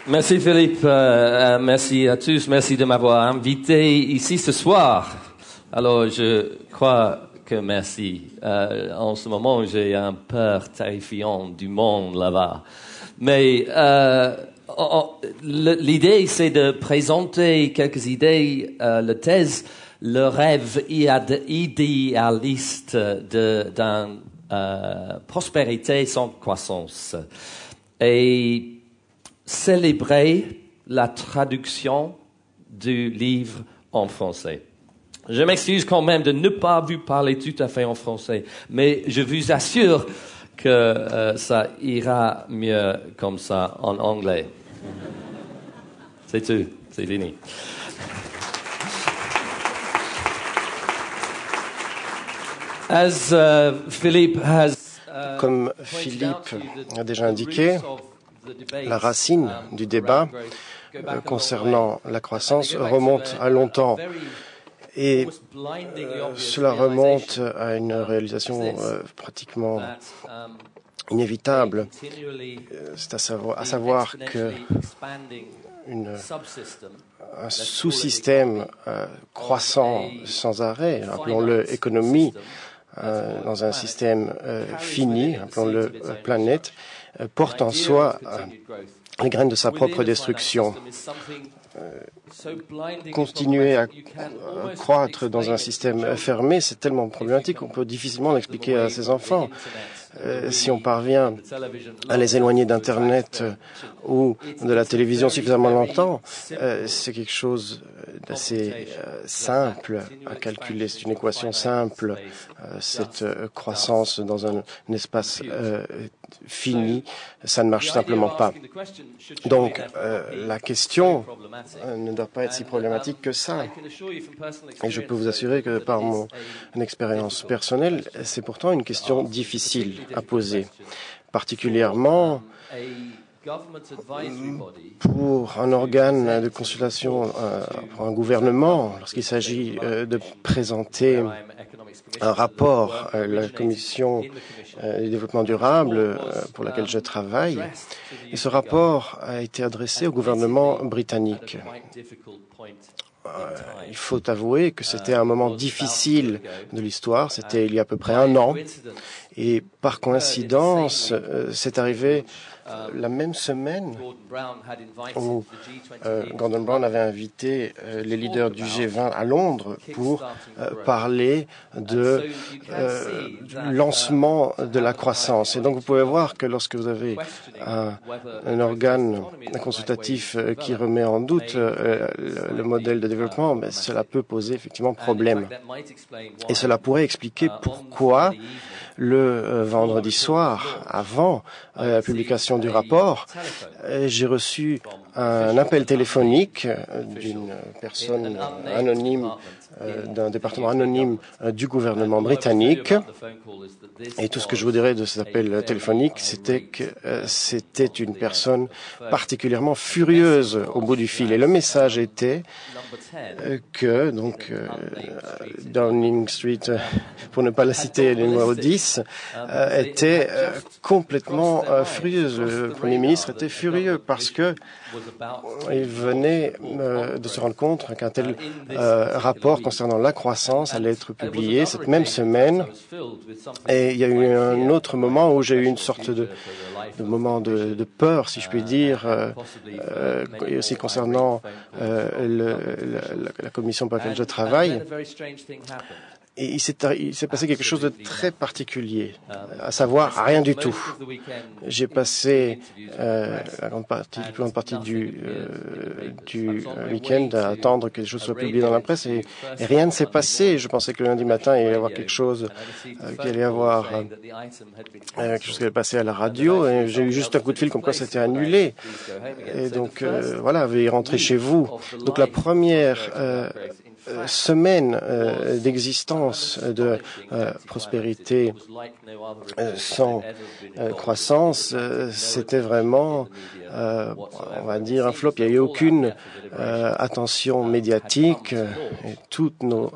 Merci Philippe, merci à tous, merci de m'avoir invité ici ce soir. Alors je crois que merci. En ce moment j'ai un peur terrifiant du monde là-bas. Mais l'idée c'est de présenter quelques idées, la thèse, le rêve idéaliste d'une prospérité sans croissance. Et célébrer la traduction du livre en français. Je m'excuse quand même de ne pas vous parler tout à fait en français, mais je vous assure que ça ira mieux comme ça en anglais. C'est tout, c'est fini. Comme Philippe a déjà indiqué, la racine du débat concernant la croissance remonte à longtemps et cela remonte à une réalisation pratiquement inévitable. C'est à savoir que un sous-système croissant sans arrêt, appelons-le économie, dans un système fini, appelons-le planète, porte en soi les graines de sa propre destruction. Continuer à croître dans un système fermé, c'est tellement problématique qu'on peut difficilement l'expliquer à ses enfants. Si on parvient à les éloigner d'Internet ou de la télévision suffisamment longtemps, c'est quelque chose d'assez simple à calculer. C'est une équation simple, cette croissance dans un espace fini, ça ne marche simplement pas. Donc, la question ne doit pas être si problématique que ça. Et je peux vous assurer que par mon expérience personnelle, c'est pourtant une question difficile à poser, particulièrement pour un organe de consultation, pour un gouvernement, lorsqu'il s'agit de présenter un rapport à la Commission du développement durable pour laquelle je travaille. Et ce rapport a été adressé au gouvernement britannique. Il faut avouer que c'était un moment difficile de l'histoire, c'était il y a à peu près un an, et par coïncidence, c'est arrivé la même semaine où Gordon Brown avait invité les leaders du G20 à Londres pour parler du lancement de la croissance. Et donc vous pouvez voir que lorsque vous avez un organe consultatif qui remet en doute le modèle de développement, ben, cela peut poser effectivement problème. Et cela pourrait expliquer pourquoi le vendredi soir, avant la publication du rapport, j'ai reçu un appel téléphonique d'une personne anonyme, d'un département anonyme du gouvernement britannique. Et tout ce que je vous dirais de cet appel téléphonique, c'était que c'était une personne particulièrement furieuse au bout du fil. Et le message était que, donc, Downing Street, pour ne pas la citer, le numéro 10, était complètement furieuse. Le Premier ministre était furieux parce que il venait de se rendre compte qu'un tel rapport concernant la croissance allait être publié cette même semaine. Et il y a eu un autre moment où j'ai eu une sorte de moment de peur, si je puis dire, et aussi concernant la commission pour laquelle je travaille. Et il s'est passé quelque chose de très particulier, à savoir rien du tout. J'ai passé la plus grande partie du week-end à attendre que les choses soient publiées dans la presse et rien ne s'est passé. Je pensais que le lundi matin, il allait y avoir quelque chose, qu'il allait y avoir quelque chose qui allait passer à la radio. Et j'ai eu juste un coup de fil comme quoi c'était annulé. Et donc, voilà, veuillez rentrer chez vous. Donc la première semaine d'existence de prospérité sans croissance, c'était vraiment, on va dire, un flop. Il n'y a eu aucune attention médiatique et toutes nos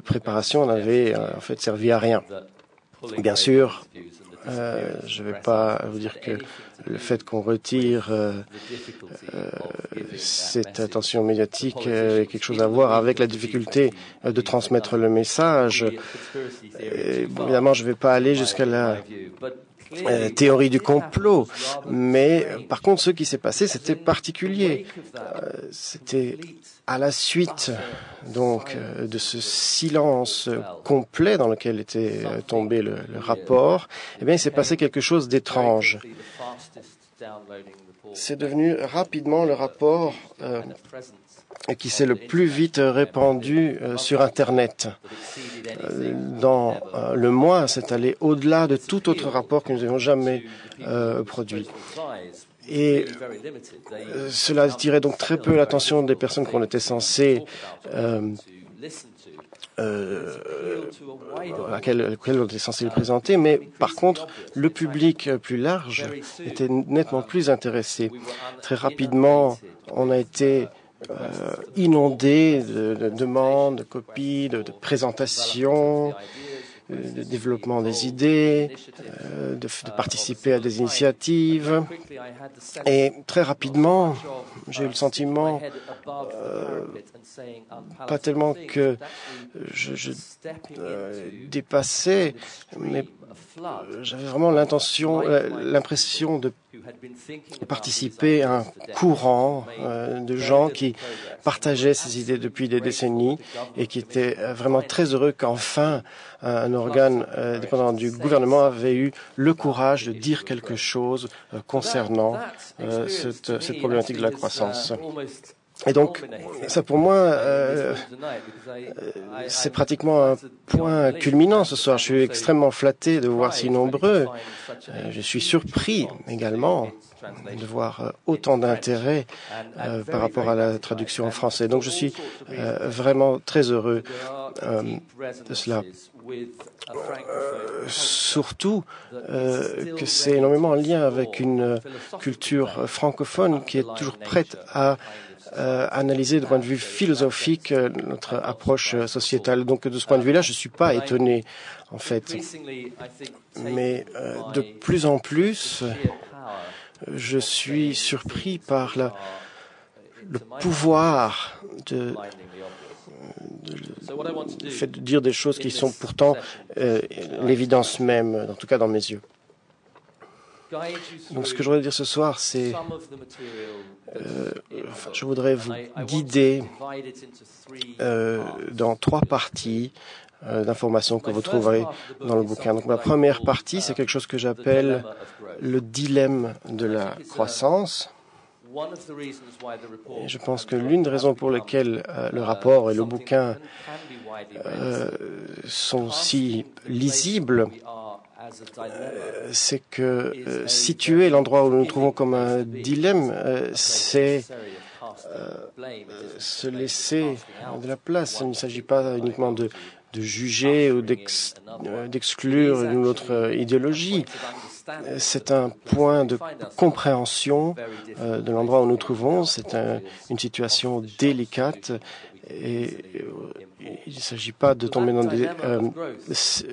préparations n'avaient en fait servi à rien. Bien sûr, Je ne vais pas vous dire que le fait qu'on retire cette attention médiatique a quelque chose à voir avec la difficulté de transmettre le message. Évidemment, je ne vais pas aller jusqu'à la théorie du complot, mais par contre, ce qui s'est passé, c'était particulier. C'était à la suite donc de ce silence complet dans lequel était tombé le rapport. Eh bien, il s'est passé quelque chose d'étrange. C'est devenu rapidement le rapport qui s'est le plus vite répandu sur Internet. Dans le mois, c'est allé au-delà de tout autre rapport que nous n'avions jamais produit. Et cela attirait donc très peu l'attention des personnes qu'on était censé auquel on était censé le présenter, mais par contre, le public plus large était nettement plus intéressé. Très rapidement, on a été inondé de demandes, de copies, de présentations, de développement des idées, de participer à des initiatives. Et très rapidement, j'ai eu le sentiment, pas tellement que je dépassais, mais j'avais vraiment l'impression de participer à un courant de gens qui partageaient ces idées depuis des décennies et qui étaient vraiment très heureux qu'enfin un organe dépendant du gouvernement avait eu le courage de dire quelque chose concernant cette problématique de la croissance. Et donc, ça pour moi, c'est pratiquement un point culminant ce soir. Je suis extrêmement flatté de voir si nombreux. Je suis surpris également de voir autant d'intérêt par rapport à la traduction en français. Donc je suis vraiment très heureux de cela. Surtout que c'est énormément en lien avec une culture francophone qui est toujours prête à analyser de point de vue philosophique notre approche sociétale. Donc de ce point de vue-là, je ne suis pas étonné en fait. Mais de plus en plus, je suis surpris par le pouvoir le fait de dire des choses qui sont pourtant l'évidence même, en tout cas dans mes yeux. Donc ce que je voudrais dire ce soir, c'est je voudrais vous guider dans 3 parties d'informations que vous trouverez dans le bouquin. Donc ma première partie, c'est quelque chose que j'appelle le dilemme de la croissance. Et je pense que l'une des raisons pour lesquelles le rapport et le bouquin sont si lisibles, c'est que situer l'endroit où nous nous trouvons comme un dilemme, c'est se laisser de la place. Il ne s'agit pas uniquement de juger ou d'exclure une autre idéologie. C'est un point de compréhension de l'endroit où nous nous trouvons. C'est une situation délicate et il ne s'agit pas de tomber dans des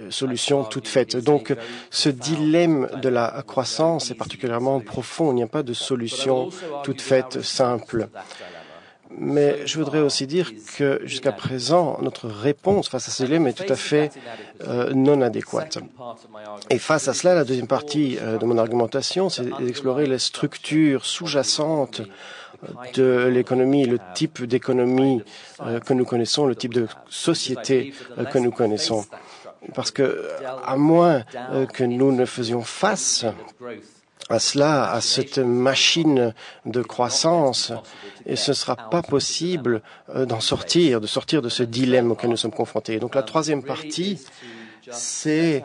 solutions toutes faites. Donc, ce dilemme de la croissance est particulièrement profond. Il n'y a pas de solution toute faite simple. Mais je voudrais aussi dire que jusqu'à présent, notre réponse face à ce dilemme est tout à fait non adéquate. Et face à cela, la deuxième partie de mon argumentation, c'est d'explorer les structures sous-jacentes de l'économie, le type d'économie que nous connaissons, le type de société que nous connaissons. Parce que, à moins que nous ne faisions face à cela, à cette machine de croissance, et ce ne sera pas possible de sortir de ce dilemme auquel nous sommes confrontés. Donc la troisième partie, c'est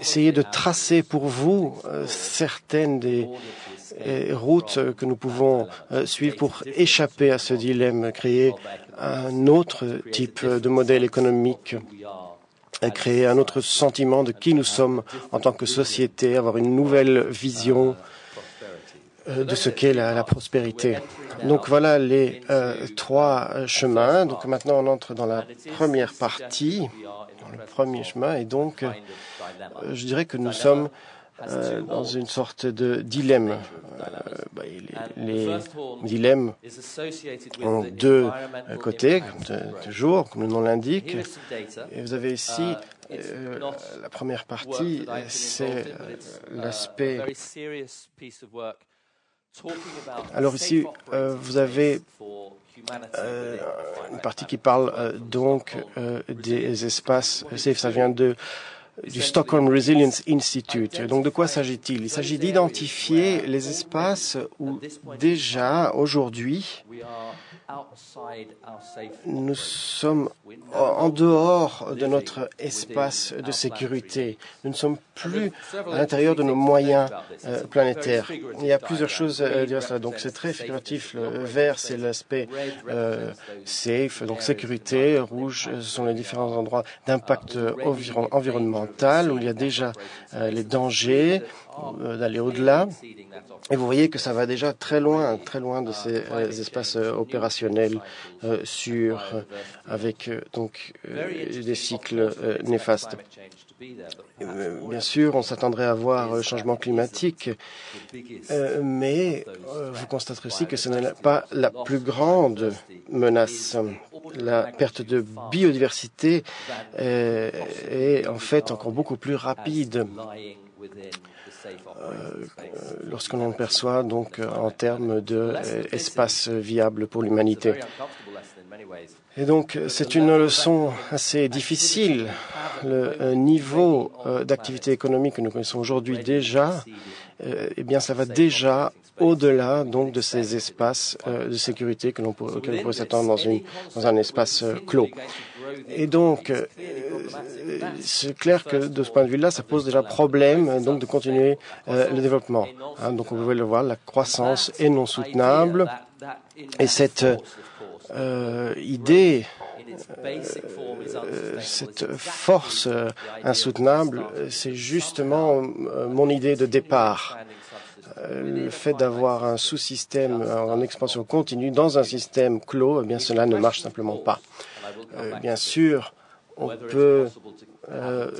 essayer de tracer pour vous certaines des routes que nous pouvons suivre pour échapper à ce dilemme, créer un autre type de modèle économique, créer un autre sentiment de qui nous sommes en tant que société, avoir une nouvelle vision de ce qu'est la prospérité. Donc voilà les 3 chemins. Donc maintenant on entre dans la première partie, dans le premier chemin. Et donc, je dirais que nous sommes dans une sorte de dilemme. Les dilemmes ont deux côtés, toujours, comme le nom l'indique. Et vous avez ici la première partie, c'est l'aspect. Alors ici, vous avez une partie qui parle donc des espaces safe. Ça vient du Stockholm Resilience Institute. Donc de quoi s'agit-il? Il s'agit d'identifier les espaces où déjà aujourd'hui nous sommes en dehors de notre espace de sécurité. Nous ne sommes plus à l'intérieur de nos moyens planétaires. Il y a plusieurs choses à dire cela. Donc c'est très figuratif. Le vert, c'est l'aspect safe, donc sécurité. Rouge, ce sont les différents endroits d'impact environnemental où il y a déjà les dangers d'aller au-delà. Et vous voyez que ça va déjà très loin de ces espaces opérationnels avec donc des cycles néfastes. Bien sûr, on s'attendrait à voir le changement climatique, mais vous constaterez aussi que ce n'est pas la plus grande menace. La perte de biodiversité est en fait encore beaucoup plus rapide lorsque l'on perçoit donc en termes d'espace viable pour l'humanité. Et donc, c'est une leçon assez difficile. Le niveau d'activité économique que nous connaissons aujourd'hui déjà, eh bien, ça va déjà au-delà donc de ces espaces de sécurité auxquels on pourrait s'attendre dans un espace clos. Et donc, c'est clair que de ce point de vue-là, ça pose déjà problème donc de continuer le développement. Donc, on pouvait le voir, la croissance est non soutenable. Et cette idée, cette force insoutenable, c'est justement mon idée de départ. Le fait d'avoir un sous-système en expansion continue dans un système clos, eh bien, cela ne marche simplement pas. Bien sûr, on peut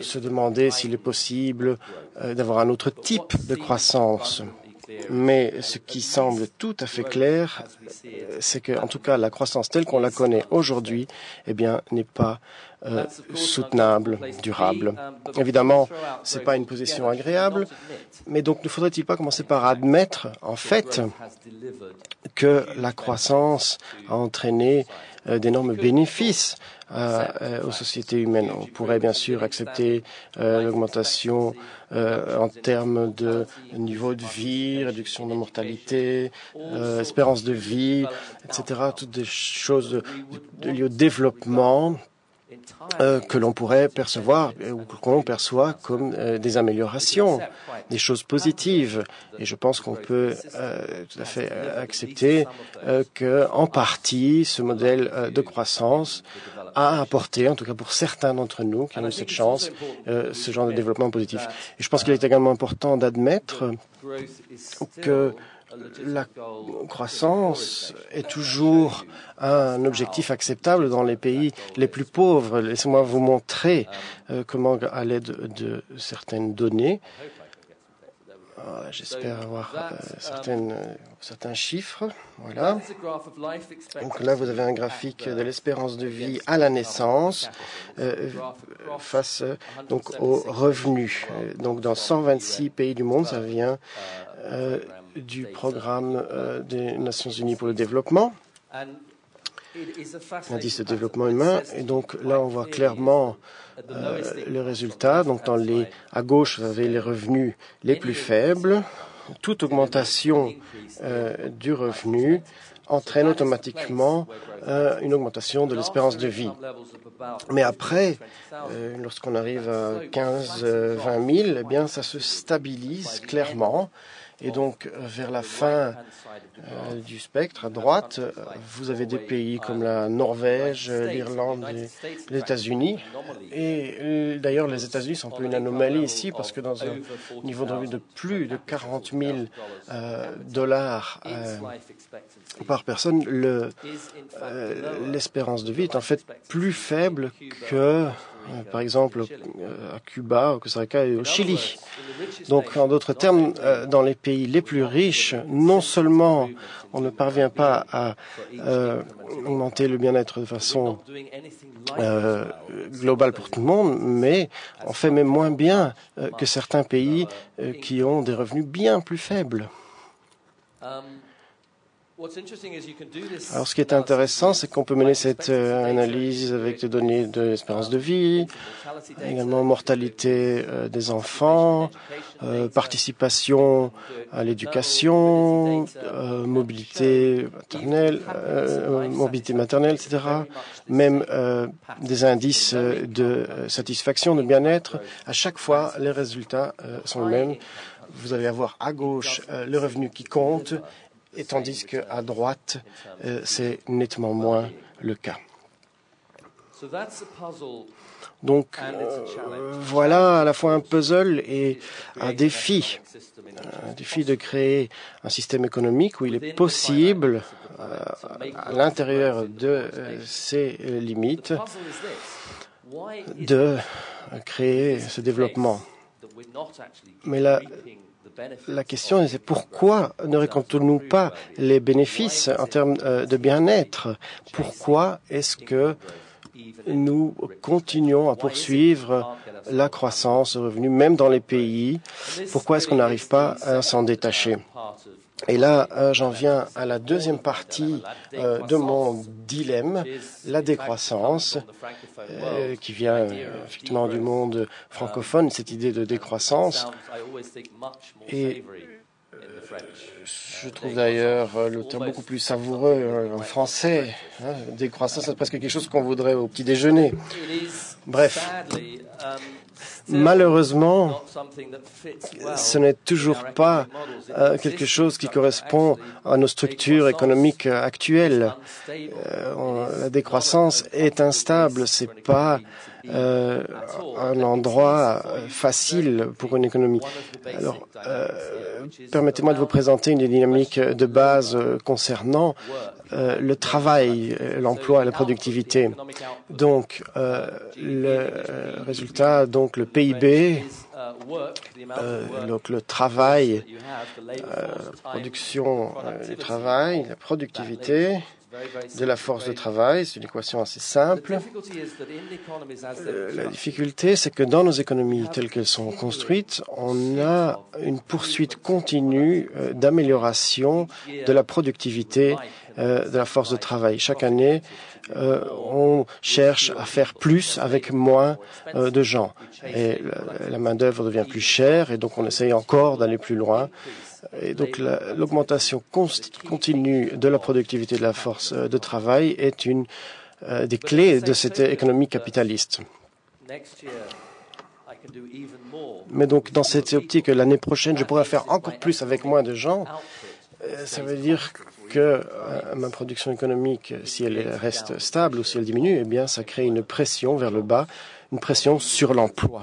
se demander s'il est possible d'avoir un autre type de croissance. Mais ce qui semble tout à fait clair, c'est que, en tout cas, la croissance telle qu'on la connaît aujourd'hui, eh bien, n'est pas soutenable, durable. Évidemment, c'est pas une position agréable, mais donc ne faudrait-il pas commencer par admettre, en fait, que la croissance a entraîné d'énormes bénéfices aux sociétés humaines. On pourrait bien sûr accepter l'augmentation en termes de niveau de vie, réduction de mortalité, espérance de vie, etc. Toutes des choses liées au développement que l'on pourrait percevoir ou que l'on perçoit comme des améliorations, des choses positives. Et je pense qu'on peut tout à fait accepter que, en partie, ce modèle de croissance a apporté, en tout cas pour certains d'entre nous qui ont eu cette chance, ce genre de développement positif. Et je pense qu'il est également important d'admettre que la croissance est toujours un objectif acceptable dans les pays les plus pauvres. Laissez-moi vous montrer comment, à l'aide de certaines données, j'espère avoir certains chiffres. Voilà. Donc là, vous avez un graphique de l'espérance de vie à la naissance face donc aux revenus. Donc dans 126 pays du monde, ça vient du programme des Nations Unies pour le développement, l'indice de développement humain. Et donc là, on voit clairement les résultats. Donc à gauche, vous avez les revenus les plus faibles. Toute augmentation du revenu entraîne automatiquement une augmentation de l'espérance de vie. Mais après, lorsqu'on arrive à 15-20 000, eh bien, ça se stabilise clairement. Et donc, vers la fin du spectre, à droite, vous avez des pays comme la Norvège, l'Irlande et les États-Unis. Et d'ailleurs, les États-Unis sont un peu une anomalie ici, parce que dans un niveau de revenu de plus de 40 000 $ par personne, l'espérance de vie est en fait plus faible que, par exemple, à Cuba, au Costa Rica et au Chili. Donc, en d'autres termes, dans les pays les plus riches, non seulement on ne parvient pas à augmenter le bien-être de façon globale pour tout le monde, mais on fait même moins bien que certains pays qui ont des revenus bien plus faibles. Alors, ce qui est intéressant, c'est qu'on peut mener cette analyse avec des données de l'espérance de vie, également mortalité des enfants, participation à l'éducation, mobilité maternelle, etc. Même des indices de satisfaction, de bien-être. À chaque fois, les résultats sont les mêmes. Vous allez avoir à gauche le revenu qui compte, et tandis qu'à droite, c'est nettement moins le cas. Donc, voilà à la fois un puzzle et un défi de créer un système économique où il est possible, à l'intérieur de ses limites, de créer ce développement. Mais la question est pourquoi ne récoltons-nous pas les bénéfices en termes de bien-être? Pourquoi est-ce que nous continuons à poursuivre la croissance de revenus, même dans les pays? Pourquoi est-ce qu'on n'arrive pas à s'en détacher? Et là, j'en viens à la deuxième partie de mon dilemme, la décroissance, qui vient effectivement du monde francophone, cette idée de décroissance. Et je trouve d'ailleurs le terme beaucoup plus savoureux en français. Décroissance, c'est presque quelque chose qu'on voudrait au petit déjeuner. Bref. Malheureusement, ce n'est toujours pas quelque chose qui correspond à nos structures économiques actuelles. La décroissance est instable, c'est pas un endroit facile pour une économie. Alors, permettez-moi de vous présenter une dynamique de base concernant le travail, l'emploi et la productivité. Donc, le résultat, donc le PIB, donc le travail, production du travail, la productivité de la force de travail, c'est une équation assez simple. La difficulté, c'est que dans nos économies telles qu'elles sont construites, on a une poursuite continue d'amélioration de la productivité de la force de travail. Chaque année, on cherche à faire plus avec moins de gens. Et la main-d'œuvre devient plus chère et donc on essaye encore d'aller plus loin. Et donc l'augmentation continue de la productivité de la force de travail est une des clés de cette économie capitaliste. Mais donc dans cette optique, l'année prochaine, je pourrais faire encore plus avec moins de gens. Ça veut dire que ma production économique, si elle reste stable ou si elle diminue, eh bien, ça crée une pression vers le bas, une pression sur l'emploi,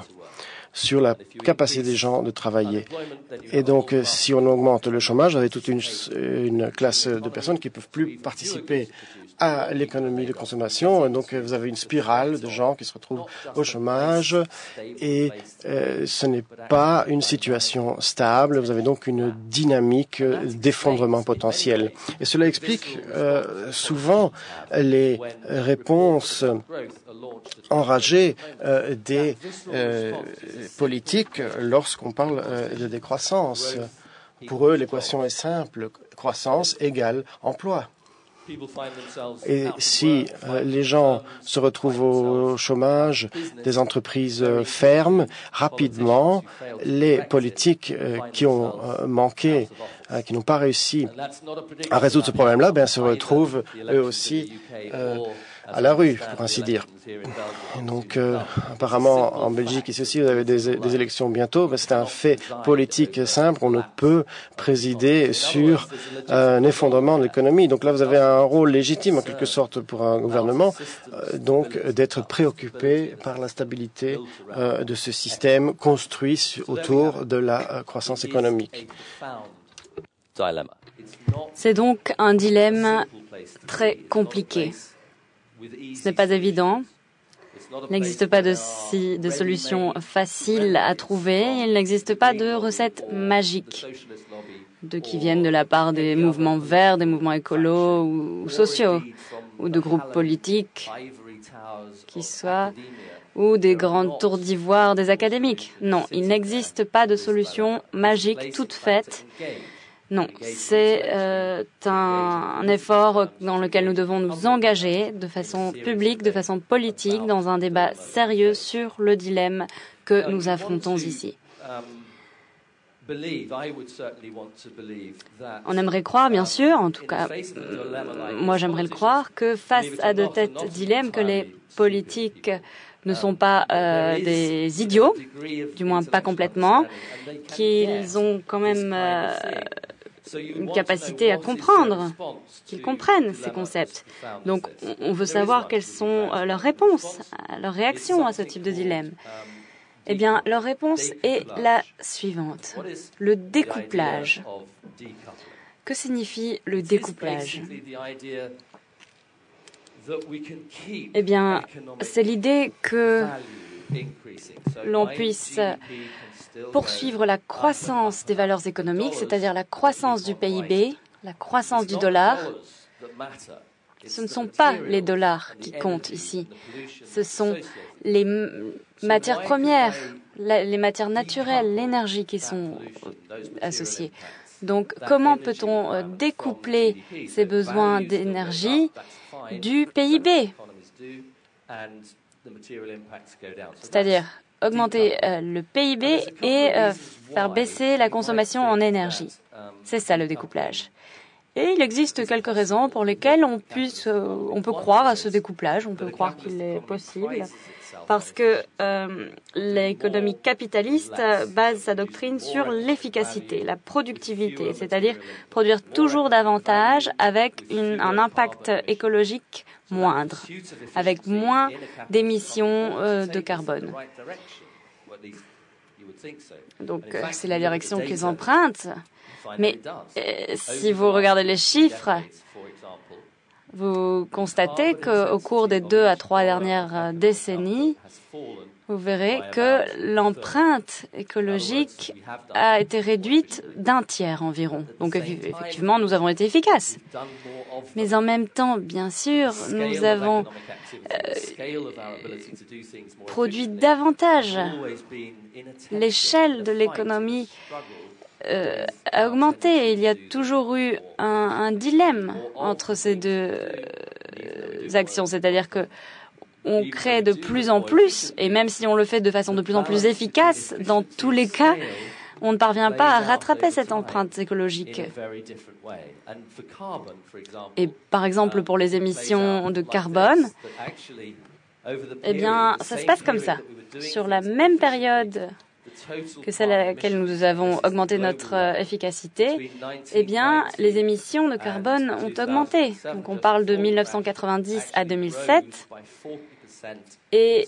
sur la capacité des gens de travailler. Et donc, si on augmente le chômage, vous avez toute une classe de personnes qui ne peuvent plus participer à l'économie de consommation. Et donc, vous avez une spirale de gens qui se retrouvent au chômage et ce n'est pas une situation stable. Vous avez donc une dynamique d'effondrement potentiel. Et cela explique souvent les réponses enragées des politiques lorsqu'on parle de décroissance. Pour eux, l'équation est simple. Croissance égale emploi. Et si les gens se retrouvent au chômage, des entreprises ferment rapidement, les politiques qui ont manqué, qui n'ont pas réussi à résoudre ce problème-là, se retrouvent eux aussi à la rue, pour ainsi dire. Donc, apparemment, en Belgique, ici aussi, vous avez des élections bientôt. C'est un fait politique simple. On ne peut présider sur un effondrement de l'économie. Donc là, vous avez un rôle légitime, en quelque sorte, pour un gouvernement, donc d'être préoccupé par la stabilité de ce système construit autour de la croissance économique. C'est donc un dilemme très compliqué. Ce n'est pas évident. Il n'existe pas de solution facile à trouver. Il n'existe pas de recette magique qui viennent de la part des mouvements verts, des mouvements écolos ou sociaux, ou de groupes politiques qui soient, ou des grandes tours d'ivoire des académiques. Non, il n'existe pas de solution magique toute faite. Non, c'est un effort dans lequel nous devons nous engager de façon publique, de façon politique, dans un débat sérieux sur le dilemme que nous affrontons ici. On aimerait croire, bien sûr, en tout cas, moi j'aimerais le croire, que face à de tels dilemmes, que les politiques ne sont pas des idiots, du moins pas complètement, qu'ils ont quand même une capacité à comprendre, qu'ils comprennent ces concepts. Donc on veut savoir quelles sont leurs réponses, leurs réactions à ce type de dilemme. Eh bien, leur réponse est la suivante. Le découplage. Que signifie le découplage? Eh bien, c'est l'idée que l'on puisse poursuivre la croissance des valeurs économiques, c'est-à-dire la croissance du PIB, la croissance du dollar. Ce ne sont pas les dollars qui comptent ici. Ce sont les matières premières, les matières naturelles, l'énergie qui sont associées. Donc, comment peut-on découpler ces besoins d'énergie du PIB? C'est-à-dire augmenter le PIB et faire baisser la consommation en énergie. C'est ça le découplage. Et il existe quelques raisons pour lesquelles on peut croire à ce découplage, on peut croire qu'il est possible, parce que l'économie capitaliste base sa doctrine sur l'efficacité, la productivité, c'est-à-dire produire toujours davantage avec un impact écologique moindre, avec moins d'émissions de carbone. Donc c'est la direction qu'ils empruntent. Mais si vous regardez les chiffres, vous constatez qu'au cours des 2 à 3 dernières décennies, vous verrez que l'empreinte écologique a été réduite d'un tiers environ. Donc effectivement, nous avons été efficaces. Mais en même temps, bien sûr, nous avons produit davantage. L'échelle de l'économie a augmenté. Il y a toujours eu un dilemme entre ces deux actions, c'est-à-dire que on crée de plus en plus, et même si on le fait de façon de plus en plus efficace, dans tous les cas, on ne parvient pas à rattraper cette empreinte écologique. Et par exemple, pour les émissions de carbone, eh bien, ça se passe comme ça. Sur la même période que celle à laquelle nous avons augmenté notre efficacité, eh bien, les émissions de carbone ont augmenté. Donc, on parle de 1990 à 2007, et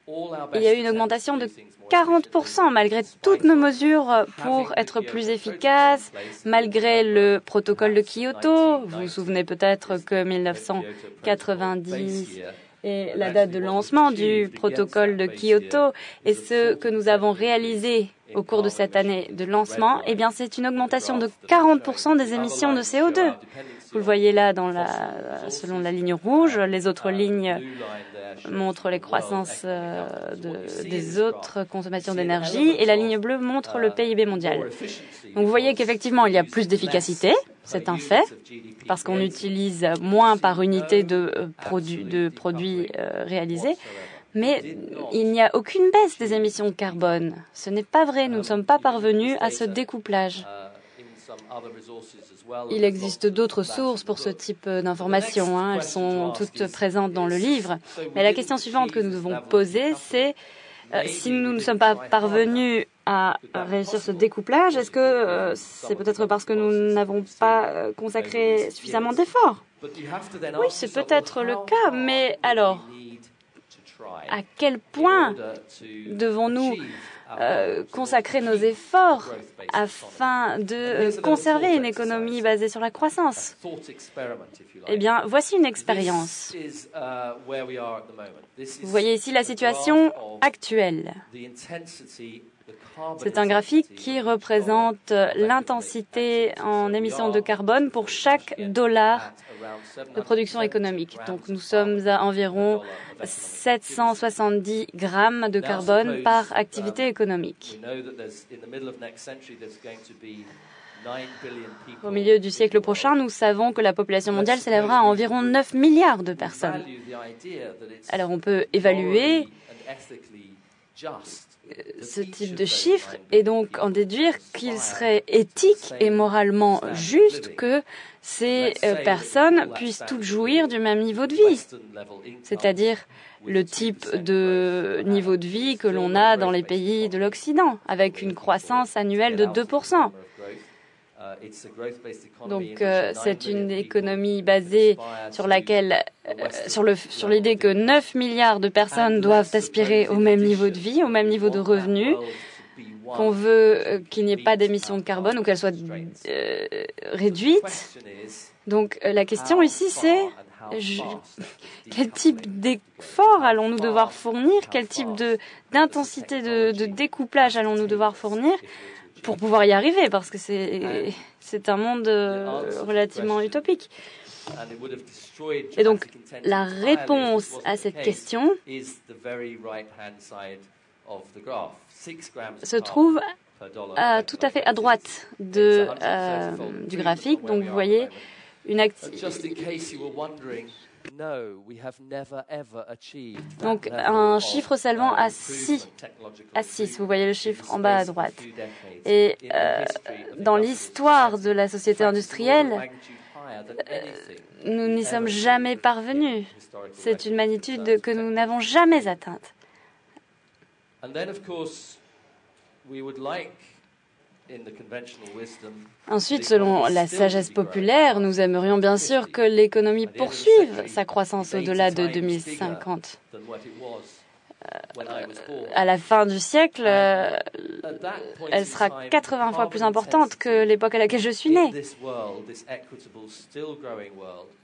il y a eu une augmentation de 40% malgré toutes nos mesures pour être plus efficaces, malgré le protocole de Kyoto. Vous vous souvenez peut-être que 1990 est la date de lancement du protocole de Kyoto, et ce que nous avons réalisé au cours de cette année de lancement, eh bien, c'est une augmentation de 40% des émissions de CO2. Vous le voyez là selon la ligne rouge. Les autres lignes montrent les croissances des autres consommations d'énergie, et la ligne bleue montre le PIB mondial. Donc vous voyez qu'effectivement, il y a plus d'efficacité, c'est un fait, parce qu'on utilise moins par unité de produits réalisés, mais il n'y a aucune baisse des émissions de carbone. Ce n'est pas vrai, nous ne sommes pas parvenus à ce découplage. Il existe d'autres sources pour ce type d'informations, elles sont toutes présentes dans le livre. Mais la question suivante que nous devons poser, c'est si nous ne sommes pas parvenus à réussir ce découplage, est-ce que c'est peut-être parce que nous n'avons pas consacré suffisamment d'efforts? Oui, c'est peut-être le cas, mais alors, à quel point devons-nous consacrer nos efforts afin de conserver une économie basée sur la croissance? Eh bien, voici une expérience. Vous voyez ici la situation actuelle. C'est un graphique qui représente l'intensité en émissions de carbone pour chaque dollar de production économique. Donc nous sommes à environ 770 grammes de carbone par activité économique. Au milieu du siècle prochain, nous savons que la population mondiale s'élèvera à environ 9 milliards de personnes. Alors on peut évaluer ce type de chiffres et donc en déduire qu'il serait éthique et moralement juste que ces personnes puissent toutes jouir du même niveau de vie, c'est-à-dire le type de niveau de vie que l'on a dans les pays de l'Occident, avec une croissance annuelle de 2%. Donc, c'est une économie basée sur laquelle, sur l'idée que 9 milliards de personnes doivent aspirer au même niveau de vie, au même niveau de revenus, qu'on veut qu'il n'y ait pas d'émissions de carbone ou qu'elles soient réduites. Donc, la question ici, c'est quel type d'effort allons-nous devoir fournir, quel type d'intensité de découplage allons-nous devoir fournir pour pouvoir y arriver, parce que c'est un monde relativement utopique. Et donc, la réponse à cette question se trouve tout à fait à droite du graphique. Donc, vous voyez une donc, un chiffre s'élevant à 6. Vous voyez le chiffre en bas à droite. Et dans l'histoire de la société industrielle, nous n'y sommes jamais parvenus. C'est une magnitude que nous n'avons jamais atteinte. Ensuite, selon la sagesse populaire, nous aimerions bien sûr que l'économie poursuive sa croissance au-delà de 2050. À la fin du siècle, elle sera 80 fois plus importante que l'époque à laquelle je suis née.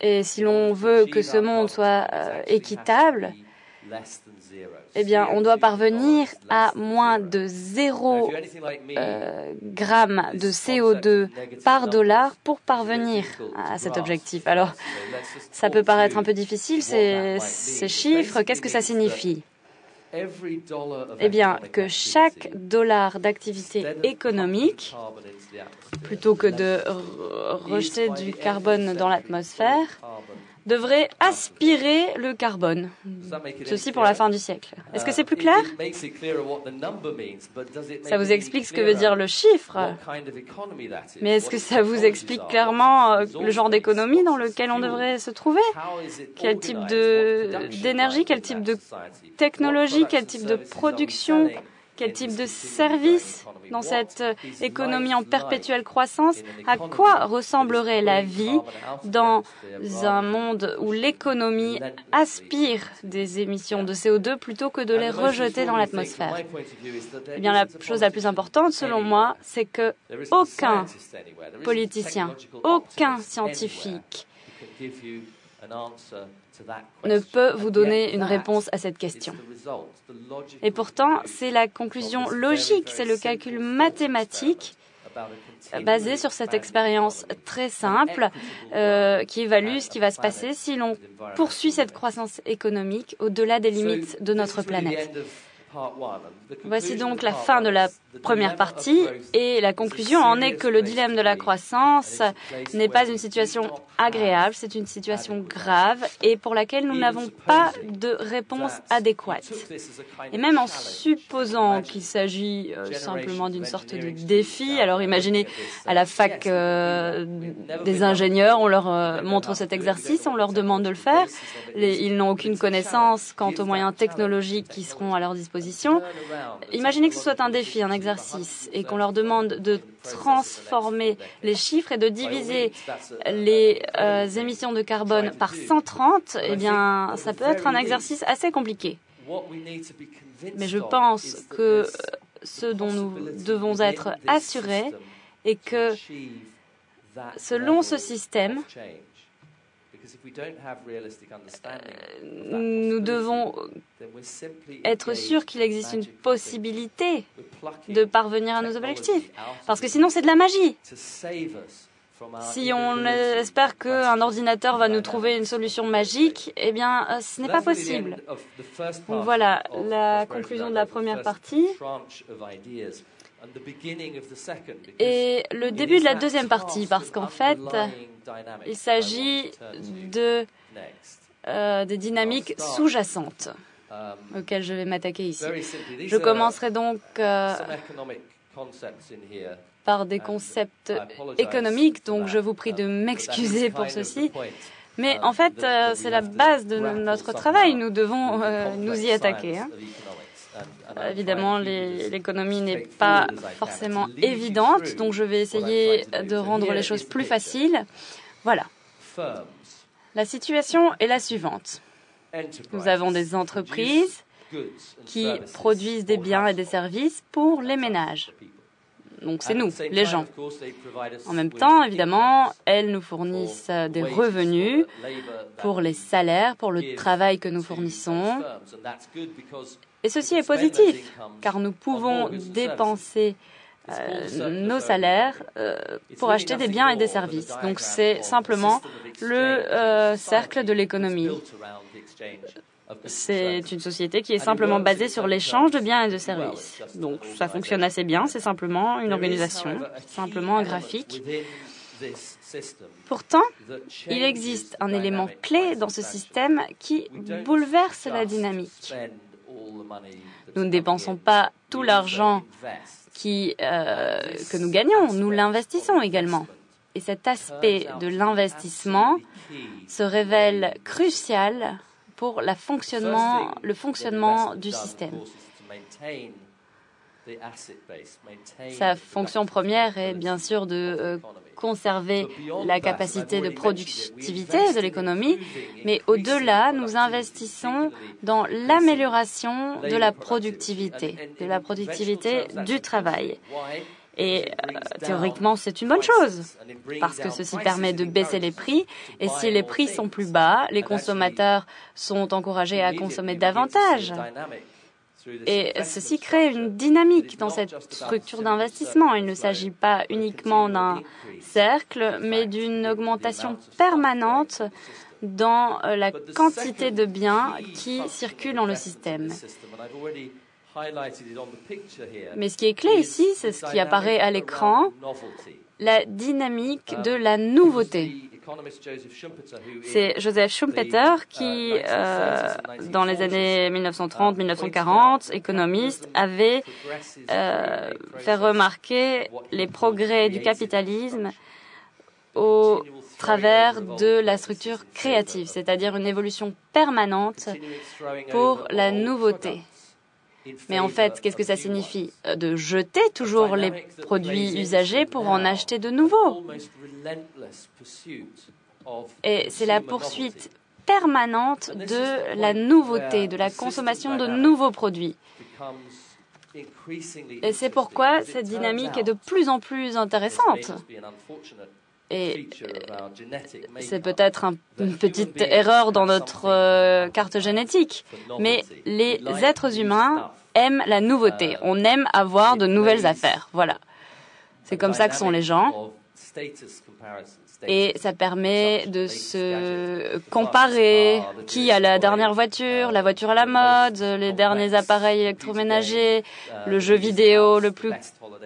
Et si l'on veut que ce monde soit équitable, eh bien, on doit parvenir à moins de 0 grammes de CO2 par dollar pour parvenir à cet objectif. Alors, ça peut paraître un peu difficile, ces chiffres. Qu'est-ce que ça signifie? Eh bien, que chaque dollar d'activité économique, plutôt que de rejeter du carbone dans l'atmosphère, devrait aspirer le carbone. Ceci pour la fin du siècle. Est-ce que c'est plus clair? Ça vous explique ce que veut dire le chiffre. Mais est-ce que ça vous explique clairement le genre d'économie dans lequel on devrait se trouver? Quel type d'énergie, quel type de technologie, quel type de production, quel type de service dans cette économie en perpétuelle croissance? À quoi ressemblerait la vie dans un monde où l'économie aspire des émissions de CO2 plutôt que de les rejeter dans l'atmosphère? Eh bien, la chose la plus importante, selon moi, c'est que aucun politicien, aucun scientifique ne peut vous donner une réponse à cette question. Et pourtant, c'est la conclusion logique, c'est le calcul mathématique basé sur cette expérience très simple qui évalue ce qui va se passer si l'on poursuit cette croissance économique au-delà des limites de notre planète. Voici donc la fin de la première partie et la conclusion en est que le dilemme de la croissance n'est pas une situation agréable, c'est une situation grave et pour laquelle nous n'avons pas de réponse adéquate. Et même en supposant qu'il s'agit simplement d'une sorte de défi, alors imaginez à la fac des ingénieurs, on leur montre cet exercice, on leur demande de le faire, ils n'ont aucune connaissance quant aux moyens technologiques qui seront à leur disposition. Imaginez que ce soit un défi, un exercice, et qu'on leur demande de transformer les chiffres et de diviser les émissions de carbone par 130, eh bien, ça peut être un exercice assez compliqué. Mais je pense que ce dont nous devons être assurés est que selon ce système, nous devons être sûrs qu'il existe une possibilité de parvenir à nos objectifs. Parce que sinon, c'est de la magie. Si on espère qu'un ordinateur va nous trouver une solution magique, eh bien, ce n'est pas possible. Donc voilà la conclusion de la première partie. Et le début de la deuxième partie, parce qu'en fait, il s'agit des dynamiques sous-jacentes auxquelles je vais m'attaquer ici. Je commencerai donc par des concepts économiques, donc je vous prie de m'excuser pour ceci. Mais en fait, c'est la base de notre travail. Nous devons nous y attaquer. Évidemment, l'économie n'est pas forcément évidente, donc je vais essayer de rendre les choses plus faciles. Voilà. La situation est la suivante. Nous avons des entreprises qui produisent des biens et des services pour les ménages. Donc c'est nous, les gens. En même temps, évidemment, elles nous fournissent des revenus pour les salaires, pour le travail que nous fournissons. Et ceci est positif, car nous pouvons dépenser nos salaires pour acheter des biens et des services. Donc c'est simplement le cercle de l'économie. C'est une société qui est simplement basée sur l'échange de biens et de services. Donc ça fonctionne assez bien, c'est simplement une organisation, simplement un graphique. Pourtant, il existe un élément clé dans ce système qui bouleverse la dynamique. Nous ne dépensons pas tout l'argent que nous gagnons, nous l'investissons également. Et cet aspect de l'investissement se révèle crucial pour le fonctionnement du système. Sa fonction première est bien sûr de conserver la capacité de productivité de l'économie, mais au-delà, nous investissons dans l'amélioration de la productivité du travail. Et théoriquement, c'est une bonne chose, parce que ceci permet de baisser les prix, et si les prix sont plus bas, les consommateurs sont encouragés à consommer davantage. Et ceci crée une dynamique dans cette structure d'investissement. Il ne s'agit pas uniquement d'un cercle, mais d'une augmentation permanente dans la quantité de biens qui circulent dans le système. Mais ce qui est clé ici, c'est ce qui apparaît à l'écran, la dynamique de la nouveauté. C'est Joseph Schumpeter qui, dans les années 1930-1940, économiste, avait fait remarquer les progrès du capitalisme au travers de la structure créative, c'est-à-dire une évolution permanente pour la nouveauté. Mais en fait, qu'est-ce que ça signifie? De jeter toujours les produits usagés pour en acheter de nouveaux. Et c'est la poursuite permanente de la nouveauté, de la consommation de nouveaux produits. Et c'est pourquoi cette dynamique est de plus en plus intéressante. Et c'est peut-être une petite erreur dans notre carte génétique, mais les êtres humains aiment la nouveauté. On aime avoir de nouvelles affaires. Voilà. C'est comme ça que sont les gens. Et ça permet de se comparer. Qui a la dernière voiture, la voiture à la mode, les derniers appareils électroménagers, le jeu vidéo le plus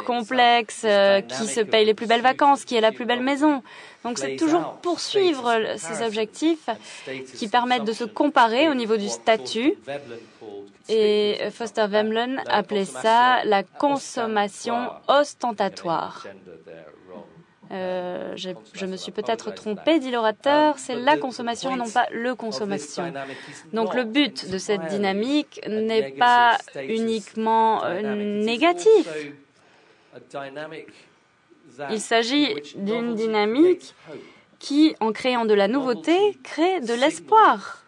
complexe, qui se paye les plus belles vacances, qui a la plus belle maison. Donc c'est toujours poursuivre ces objectifs qui permettent de se comparer au niveau du statut. Et Foster Veblen appelait ça la consommation ostentatoire. Je me suis peut-être trompée, dit l'orateur, c'est la consommation, non pas le consommation. Donc le but de cette dynamique n'est pas uniquement négatif. Il s'agit d'une dynamique qui, en créant de la nouveauté, crée de l'espoir,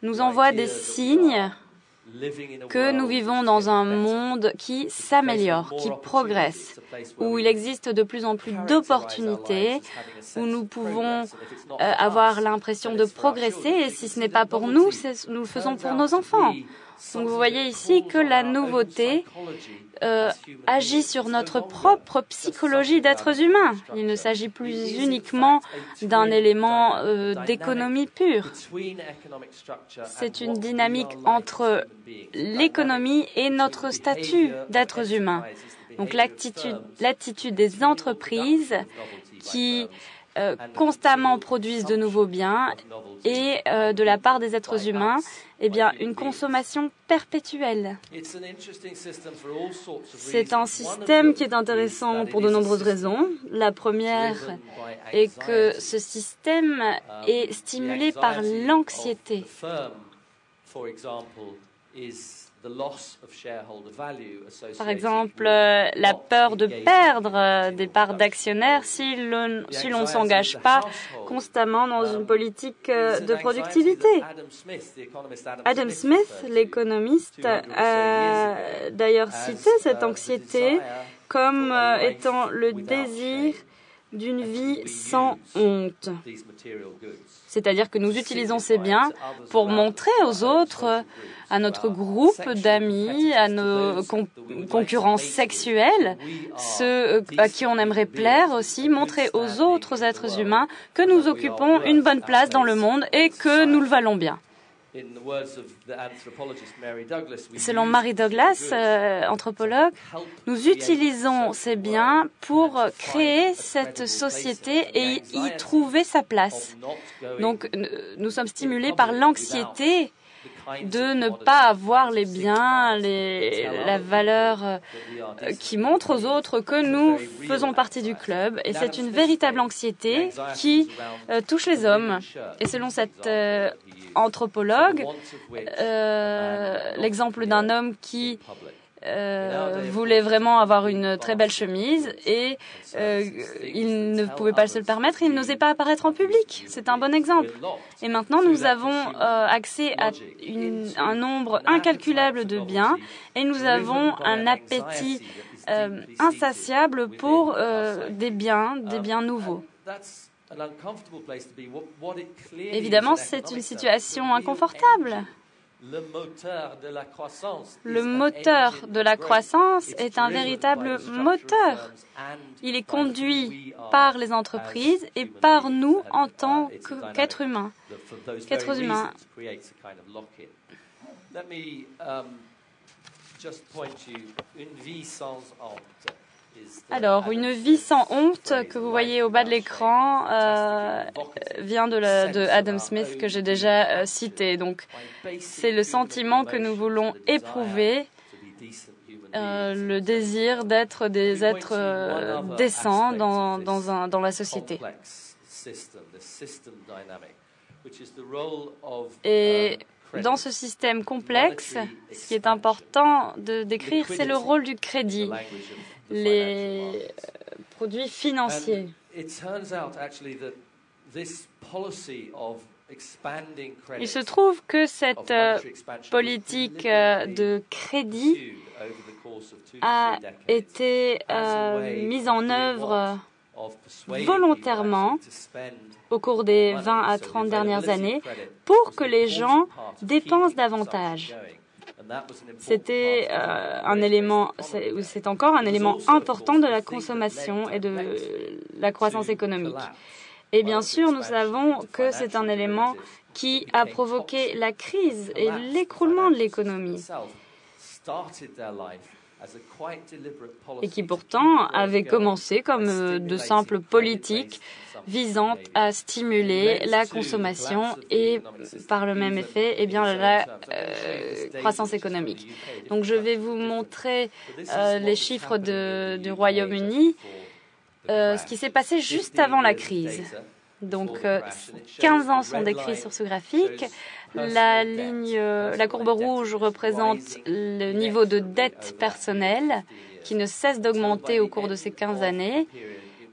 nous envoie des signes que nous vivons dans un monde qui s'améliore, qui progresse, où il existe de plus en plus d'opportunités, où nous pouvons avoir l'impression de progresser, et si ce n'est pas pour nous, nous le faisons pour nos enfants. Donc vous voyez ici que la nouveauté agit sur notre propre psychologie d'êtres humains. Il ne s'agit plus uniquement d'un élément d'économie pure. C'est une dynamique entre l'économie et notre statut d'êtres humains. Donc l'attitude des entreprises qui constamment produisent de nouveaux biens et de la part des êtres humains, eh bien, une consommation perpétuelle. C'est un système qui est intéressant pour de nombreuses raisons. La première est que ce système est stimulé par l'anxiété. Par exemple, la peur de perdre des parts d'actionnaires si l'on ne s'engage pas constamment dans une politique de productivité. Adam Smith, l'économiste, a d'ailleurs cité cette anxiété comme étant le désir d'une vie sans honte. C'est-à-dire que nous utilisons ces biens pour montrer aux autres, à notre groupe d'amis, à nos concurrents sexuels, ceux à qui on aimerait plaire aussi, montrer aux autres êtres humains que nous occupons une bonne place dans le monde et que nous le valons bien. Selon Mary Douglas, anthropologue, nous utilisons ces biens pour créer cette société et y trouver sa place. Donc, nous sommes stimulés par l'anxiété de ne pas avoir les biens, la valeur qui montre aux autres que nous faisons partie du club. Et c'est une véritable anxiété qui touche les hommes. Et selon cette anthropologue, l'exemple d'un homme qui voulait vraiment avoir une très belle chemise et il ne pouvait pas se le permettre, il n'osait pas apparaître en public. C'est un bon exemple. Et maintenant, nous avons accès à un nombre incalculable de biens et nous avons un appétit insatiable pour des biens nouveaux. Évidemment, c'est une situation inconfortable. Le moteur de la croissance est un véritable moteur. Il est conduit par les entreprises et par nous en tant qu'êtres humains. Alors, une vie sans honte que vous voyez au bas de l'écran vient de Adam Smith que j'ai déjà cité. Donc, c'est le sentiment que nous voulons éprouver, le désir d'être des êtres décents dans la société. Et dans ce système complexe, ce qui est important de décrire, c'est le rôle du crédit, les produits financiers. Il se trouve que cette politique de crédit a été mise en œuvre volontairement au cours des 20 à 30 dernières années pour que les gens dépensent davantage. C'était c'est encore un élément important de la consommation et de la croissance économique. Et bien sûr, nous savons que c'est un élément qui a provoqué la crise et l'écroulement de l'économie. Et qui pourtant avait commencé comme de simples politiques visant à stimuler la consommation et par le même effet, eh bien, la croissance économique. Donc je vais vous montrer les chiffres du Royaume-Uni, ce qui s'est passé juste avant la crise. Donc 15 ans sont décrits sur ce graphique. La courbe rouge représente le niveau de dette personnelle qui ne cesse d'augmenter au cours de ces 15 années.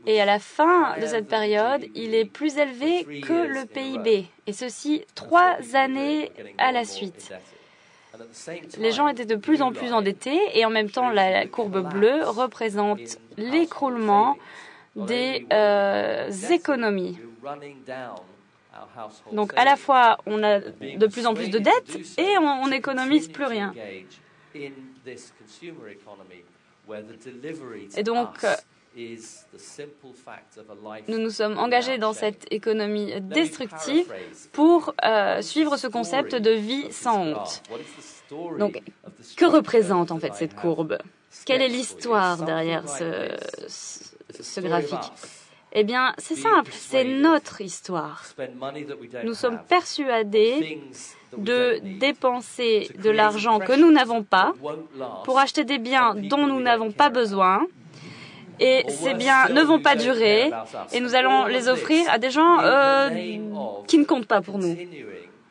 Et à la fin de cette période, il est plus élevé que le PIB. Et ceci 3 années à la suite. Les gens étaient de plus en plus endettés et en même temps, la courbe bleue représente l'écroulement des économies. Donc à la fois, on a de plus en plus de dettes et on n'économise plus rien. Et donc, nous nous sommes engagés dans cette économie destructive pour suivre ce concept de vie sans honte. Donc, que représente en fait cette courbe? Quelle est l'histoire derrière ce graphique? Eh bien, c'est simple, c'est notre histoire. Nous sommes persuadés de dépenser de l'argent que nous n'avons pas pour acheter des biens dont nous n'avons pas besoin. Et ces biens ne vont pas durer et nous allons les offrir à des gens qui ne comptent pas pour nous.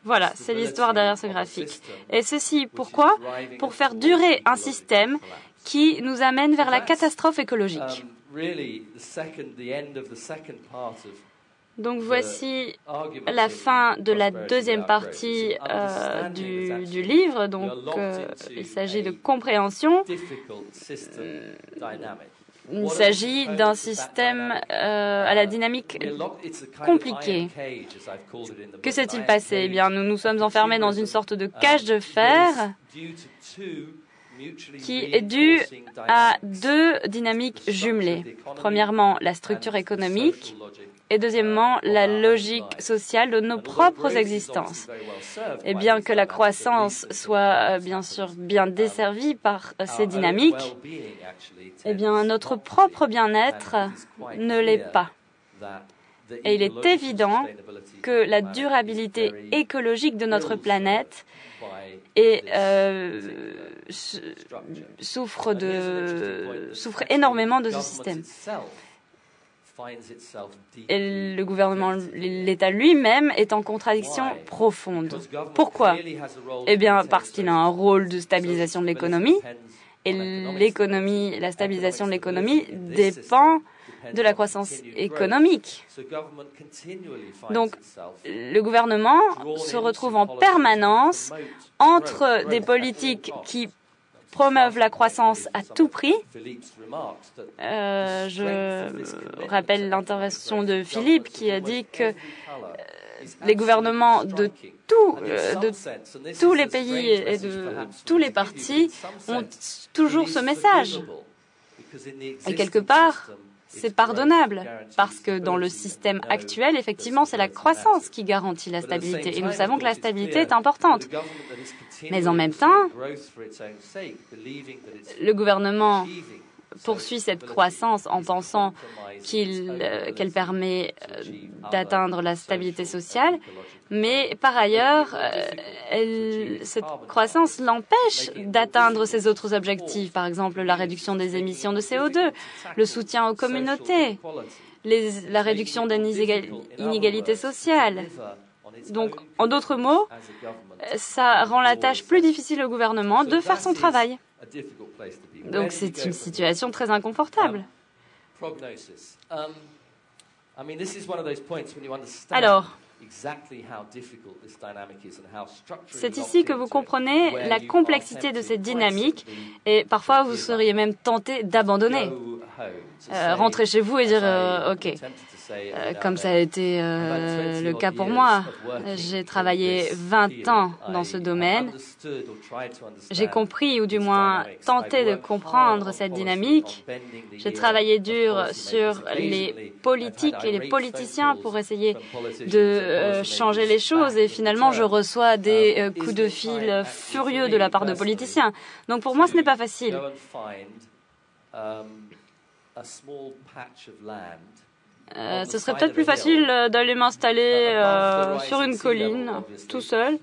Voilà, c'est l'histoire derrière ce graphique. Et ceci, pourquoi? Pour faire durer un système qui nous amène vers la catastrophe écologique. Donc voici la fin de la deuxième partie du livre. Donc il s'agit de compréhension. Il s'agit d'un système à la dynamique compliquée. Que s'est-il passé? Eh bien, nous nous sommes enfermés dans une sorte de cage de fer qui est due à deux dynamiques jumelées. Premièrement, la structure économique et deuxièmement, la logique sociale de nos propres existences. Et bien que la croissance soit bien sûr bien desservie par ces dynamiques, eh bien notre propre bien-être ne l'est pas. Et il est évident que la durabilité écologique de notre planète souffre énormément de ce système. Et le gouvernement, l'État lui-même est en contradiction profonde. Pourquoi? Eh bien, parce qu'il a un rôle de stabilisation de l'économie, et la stabilisation de l'économie dépend de la croissance économique. Donc, le gouvernement se retrouve en permanence entre des politiques qui promeuvent la croissance à tout prix. Je rappelle l'intervention de Philippe qui a dit que les gouvernements de tous les pays et de tous les partis ont toujours ce message. Et quelque part, c'est pardonnable, parce que dans le système actuel, effectivement, c'est la croissance qui garantit la stabilité. Et nous savons que la stabilité est importante. Mais en même temps, le gouvernement poursuit cette croissance en pensant qu'elle permet d'atteindre la stabilité sociale, mais par ailleurs, cette croissance l'empêche d'atteindre ses autres objectifs, par exemple la réduction des émissions de CO2, le soutien aux communautés, la réduction des inégalités sociales. Donc, en d'autres mots, ça rend la tâche plus difficile au gouvernement de faire son travail. Donc, c'est une situation très inconfortable. Alors, c'est ici que vous comprenez la complexité de cette dynamique et parfois vous seriez même tenté d'abandonner. Rentrer chez vous et dire OK. Comme ça a été le cas pour moi. J'ai travaillé 20 ans dans ce domaine. J'ai compris, ou du moins tenté de comprendre cette dynamique. J'ai travaillé dur sur les politiques et les politiciens pour essayer de changer les choses. Et finalement, je reçois des coups de fil furieux de la part de politiciens. Donc pour moi, ce n'est pas facile. Ce serait peut-être plus facile d'aller m'installer sur une colline, tout seul,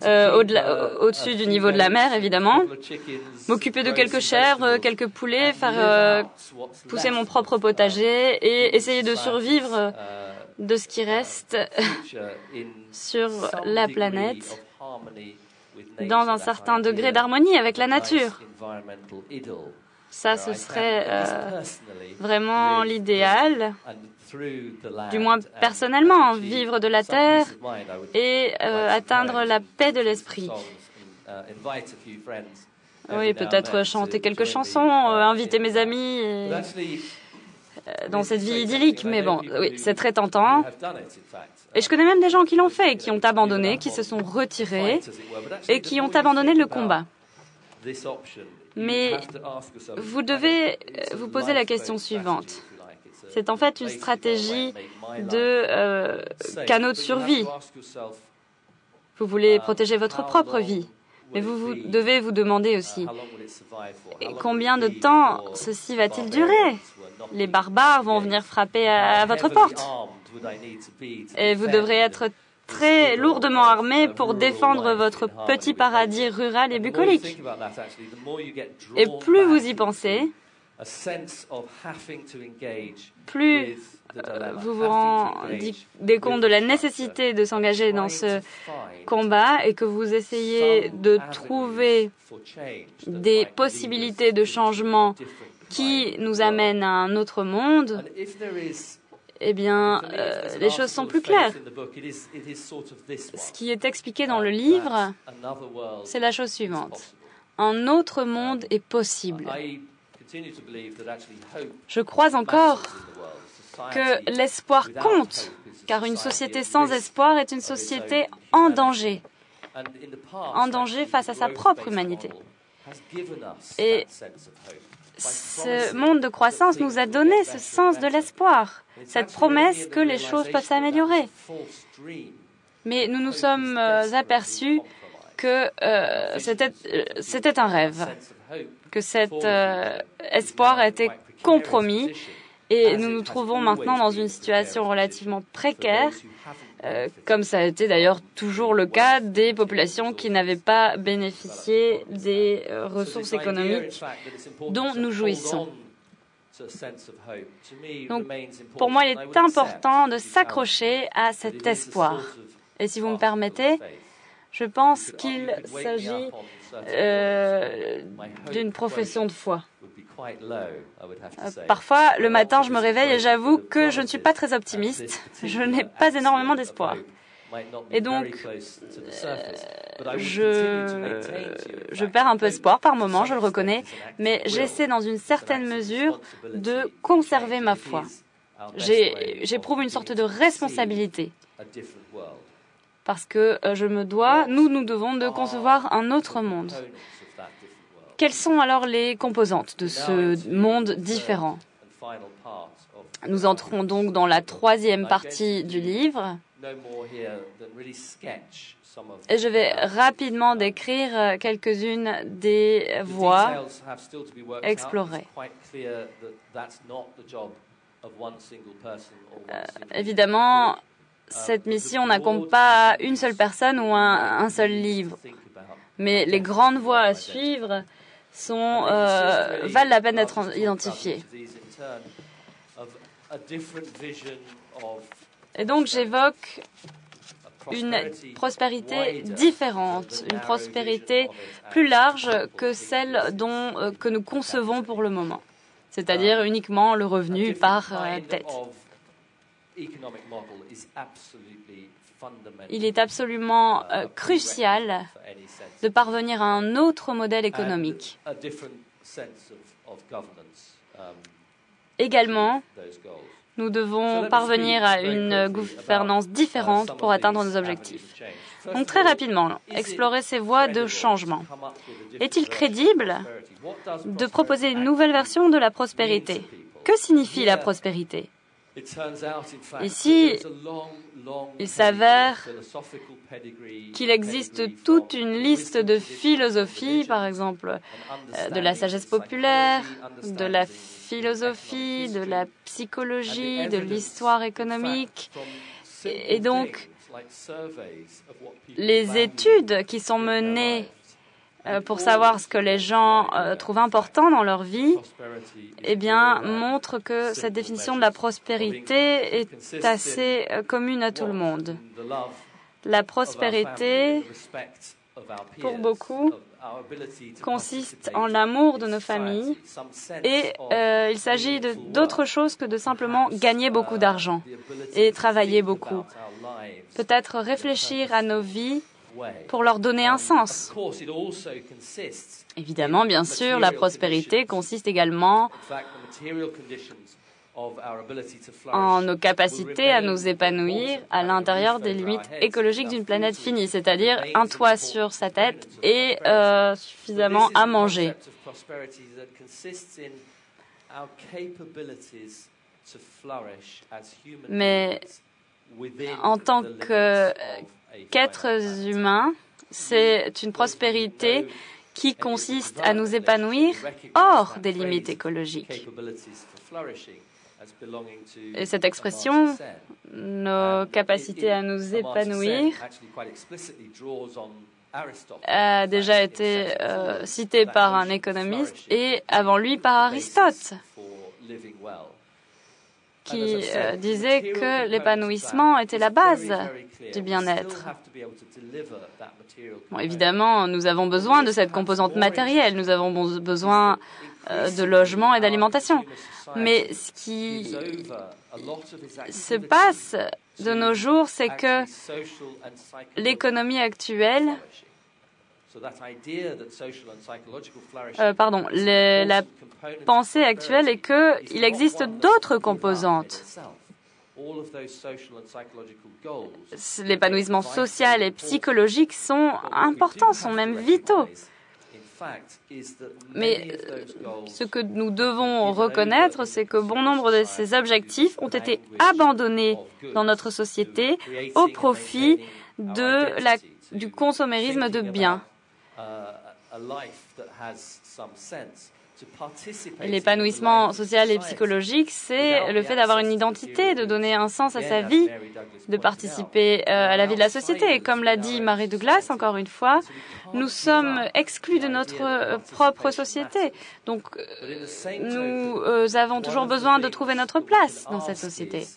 au-dessus du niveau de la mer, évidemment, m'occuper de quelques chèvres, quelques poulets, faire pousser mon propre potager et essayer de survivre de ce qui reste sur la planète dans un certain degré d'harmonie avec la nature. Ça, ce serait vraiment l'idéal, du moins personnellement, vivre de la terre et atteindre la paix de l'esprit. Oui, peut-être chanter quelques chansons, inviter mes amis dans cette vie idyllique. Mais bon, oui, c'est très tentant. Et je connais même des gens qui l'ont fait, qui ont abandonné, qui se sont retirés et qui ont abandonné le combat. Mais vous devez vous poser la question suivante. C'est en fait une stratégie de canot de survie. Vous voulez protéger votre propre vie, mais vous devez vous demander aussi combien de temps ceci va-t-il durer? Les barbares vont venir frapper à votre porte. Et vous devrez être très lourdement armé pour défendre votre petit paradis rural et bucolique. Et plus vous y pensez, plus vous vous rendez compte de la nécessité de s'engager dans ce combat et que vous essayez de trouver des possibilités de changement qui nous amènent à un autre monde, eh bien, les choses sont plus claires. Ce qui est expliqué dans le livre, c'est la chose suivante. Un autre monde est possible. Je crois encore que l'espoir compte, car une société sans espoir est une société en danger face à sa propre humanité. Et ce monde de croissance nous a donné ce sens de l'espoir, cette promesse que les choses peuvent s'améliorer. Mais nous nous sommes aperçus que c'était un rêve, que cet espoir a été compromis et nous nous trouvons maintenant dans une situation relativement précaire, comme ça a été d'ailleurs toujours le cas des populations qui n'avaient pas bénéficié des ressources économiques dont nous jouissons. Donc, pour moi, il est important de s'accrocher à cet espoir. Et si vous me permettez, je pense qu'il s'agit d'une profession de foi. Parfois, le matin, je me réveille et j'avoue que je ne suis pas très optimiste. Je n'ai pas énormément d'espoir. Et donc, je perds un peu espoir par moment, je le reconnais, mais j'essaie dans une certaine mesure de conserver ma foi. J'éprouve une sorte de responsabilité. Parce que nous devons de concevoir un autre monde. Quelles sont alors les composantes de ce monde différent? Nous entrons donc dans la troisième partie du livre. Et je vais rapidement décrire quelques-unes des voies explorées. Évidemment, cette mission n'incombe pas à une seule personne ou un seul livre. Mais les grandes voies à suivre valent la peine d'être identifiées. Et donc j'évoque une prospérité différente, une prospérité plus large que celle que nous concevons pour le moment, c'est-à-dire uniquement le revenu par tête. Il est absolument crucial de parvenir à un autre modèle économique. Également, nous devons parvenir à une gouvernance différente pour atteindre nos objectifs. Donc très rapidement, explorer ces voies de changement. Est-il crédible de proposer une nouvelle version de la prospérité? Que signifie la prospérité? Ici, il s'avère qu'il existe toute une liste de philosophies, par exemple de la sagesse populaire, de la philosophie, de la psychologie, de l'histoire économique. Et donc, les études qui sont menées pour savoir ce que les gens trouvent important dans leur vie, eh bien, montre que cette définition de la prospérité est assez commune à tout le monde. La prospérité, pour beaucoup, consiste en l'amour de nos familles et il s'agit d'autre chose que de simplement gagner beaucoup d'argent et travailler beaucoup. Peut-être réfléchir à nos vies pour leur donner un sens. Évidemment, bien sûr, la prospérité consiste également en nos capacités à nous épanouir à l'intérieur des limites écologiques d'une planète finie, c'est-à-dire un toit sur sa tête et suffisamment à manger. Mais en tant qu'êtres humains, c'est une prospérité qui consiste à nous épanouir hors des limites écologiques. Et cette expression, nos capacités à nous épanouir, a déjà été citée par un économiste et avant lui par Aristote, qui disait que l'épanouissement était la base du bien-être. Bon, évidemment, nous avons besoin de cette composante matérielle, nous avons besoin de logement et d'alimentation. Mais ce qui se passe de nos jours, c'est que l'économie actuelle, la pensée actuelle est qu'il existe d'autres composantes. L'épanouissement social et psychologique sont importants, sont même vitaux. Mais ce que nous devons reconnaître, c'est que bon nombre de ces objectifs ont été abandonnés dans notre société au profit du consommérisme de biens. L'épanouissement social et psychologique, c'est le fait d'avoir une identité, de donner un sens à sa vie, de participer à la vie de la société. Et comme l'a dit Mary Douglas, encore une fois, nous sommes exclus de notre propre société. Donc, nous avons toujours besoin de trouver notre place dans cette société.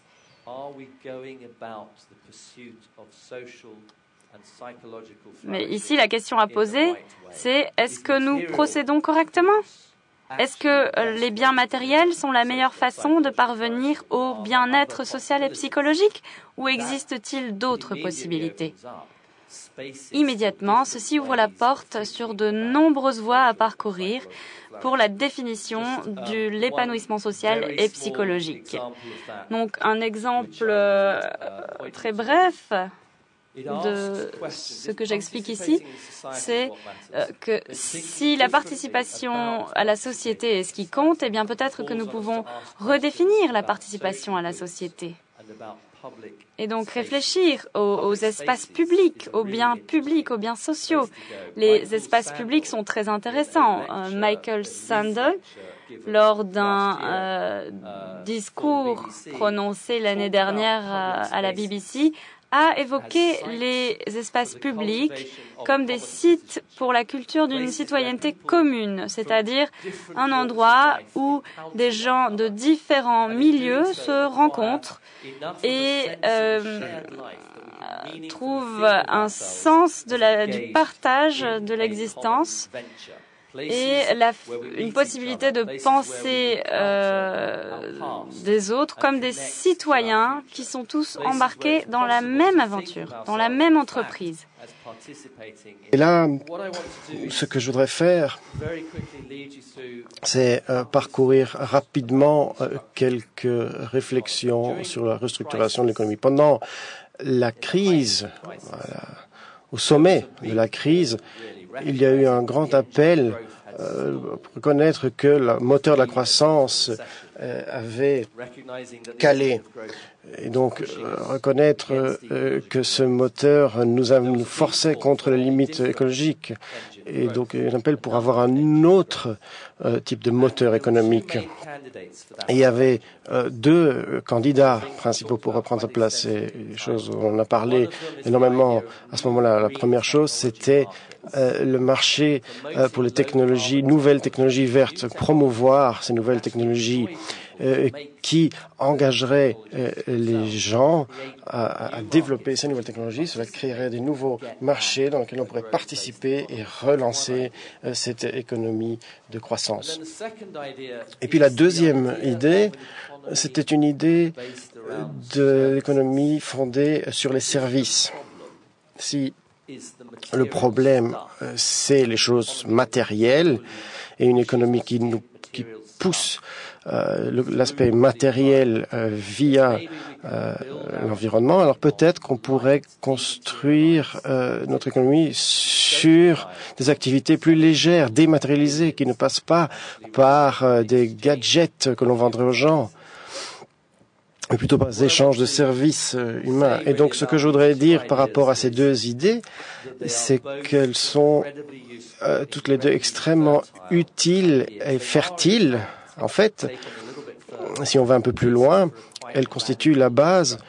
Mais ici, la question à poser, c'est est-ce que nous procédons correctement ? Est-ce que les biens matériels sont la meilleure façon de parvenir au bien-être social et psychologique ou existe-t-il d'autres possibilités ? Immédiatement, ceci ouvre la porte sur de nombreuses voies à parcourir pour la définition de l'épanouissement social et psychologique. Donc, un exemple très bref de ce que j'explique ici, c'est que si la participation à la société est ce qui compte, eh bien peut-être que nous pouvons redéfinir la participation à la société. Et donc réfléchir aux espaces publics, aux biens publics, aux biens sociaux. Les espaces publics sont très intéressants. Michael Sandel, lors d'un discours prononcé l'année dernière à la BBC, a évoqué les espaces publics comme des sites pour la culture d'une citoyenneté commune, c'est-à-dire un endroit où des gens de différents milieux se rencontrent et trouvent un sens du partage de l'existence et une possibilité de penser des autres comme des citoyens qui sont tous embarqués dans la même aventure, dans la même entreprise. Et là, ce que je voudrais faire, c'est parcourir rapidement quelques réflexions sur la restructuration de l'économie. Pendant la crise, au sommet de la crise, il y a eu un grand appel pour reconnaître que le moteur de la croissance avait calé. Et donc, reconnaître que ce moteur nous forçait contre les limites écologiques. Et donc, un appel pour avoir un autre type de moteur économique. Et il y avait deux candidats principaux pour reprendre sa place. Et les choses, on a parlé énormément à ce moment-là. La première chose, c'était le marché pour les technologies, nouvelles technologies vertes, promouvoir ces nouvelles technologies qui engageraient les gens à développer ces nouvelles technologies. Cela créerait des nouveaux marchés dans lesquels on pourrait participer et relancer cette économie de croissance. Et puis la deuxième idée, c'était une idée de l'économie fondée sur les services. Si Le problème, c'est les choses matérielles et une économie qui pousse l'aspect matériel via l'environnement. Alors peut-être qu'on pourrait construire notre économie sur des activités plus légères, dématérialisées, qui ne passent pas par des gadgets que l'on vendrait aux gens, mais plutôt par des échanges de services humains. Et donc ce que je voudrais dire par rapport à ces deux idées, c'est qu'elles sont toutes les deux extrêmement utiles et fertiles. En fait, si on va un peu plus loin, elles constituent la base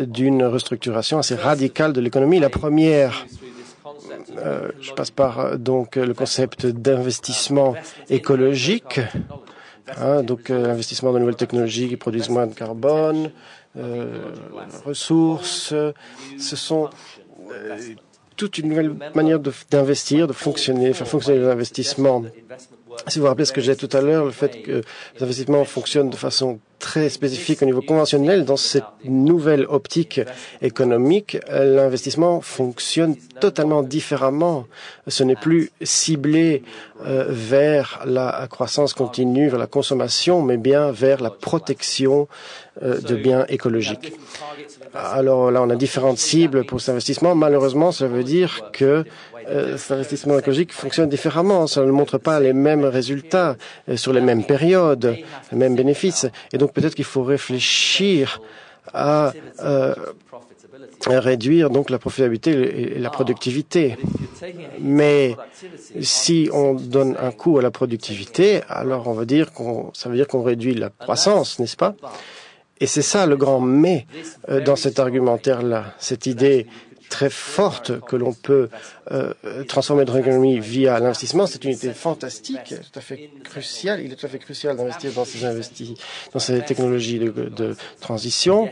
d'une restructuration assez radicale de l'économie. La première, je passe par donc le concept d'investissement écologique, donc l'investissement dans de nouvelles technologies qui produisent moins de carbone, ressources. Ce sont toute une nouvelle manière d'investir, de fonctionner, faire fonctionner les investissements. Si vous vous rappelez ce que j'ai dit tout à l'heure, le fait que les investissements fonctionnent de façon très spécifique au niveau conventionnel, dans cette nouvelle optique économique, l'investissement fonctionne totalement différemment. Ce n'est plus ciblé vers la croissance continue, vers la consommation, mais bien vers la protection de biens écologiques. Alors là, on a différentes cibles pour cet investissement. Malheureusement, ça veut dire que cet investissement écologique fonctionne différemment. Ça ne montre pas les mêmes résultats sur les mêmes périodes, les mêmes bénéfices. Et donc peut-être qu'il faut réfléchir à réduire donc la profitabilité et la productivité. Mais si on donne un coût à la productivité, alors on va dire ça veut dire qu'on réduit la croissance, n'est-ce pas? Et c'est ça le grand mais dans cet argumentaire-là, cette idée très forte que l'on peut transformer notre économie via l'investissement. C'est une idée fantastique, tout à fait cruciale. Il est tout à fait crucial d'investir dans ces technologies de transition.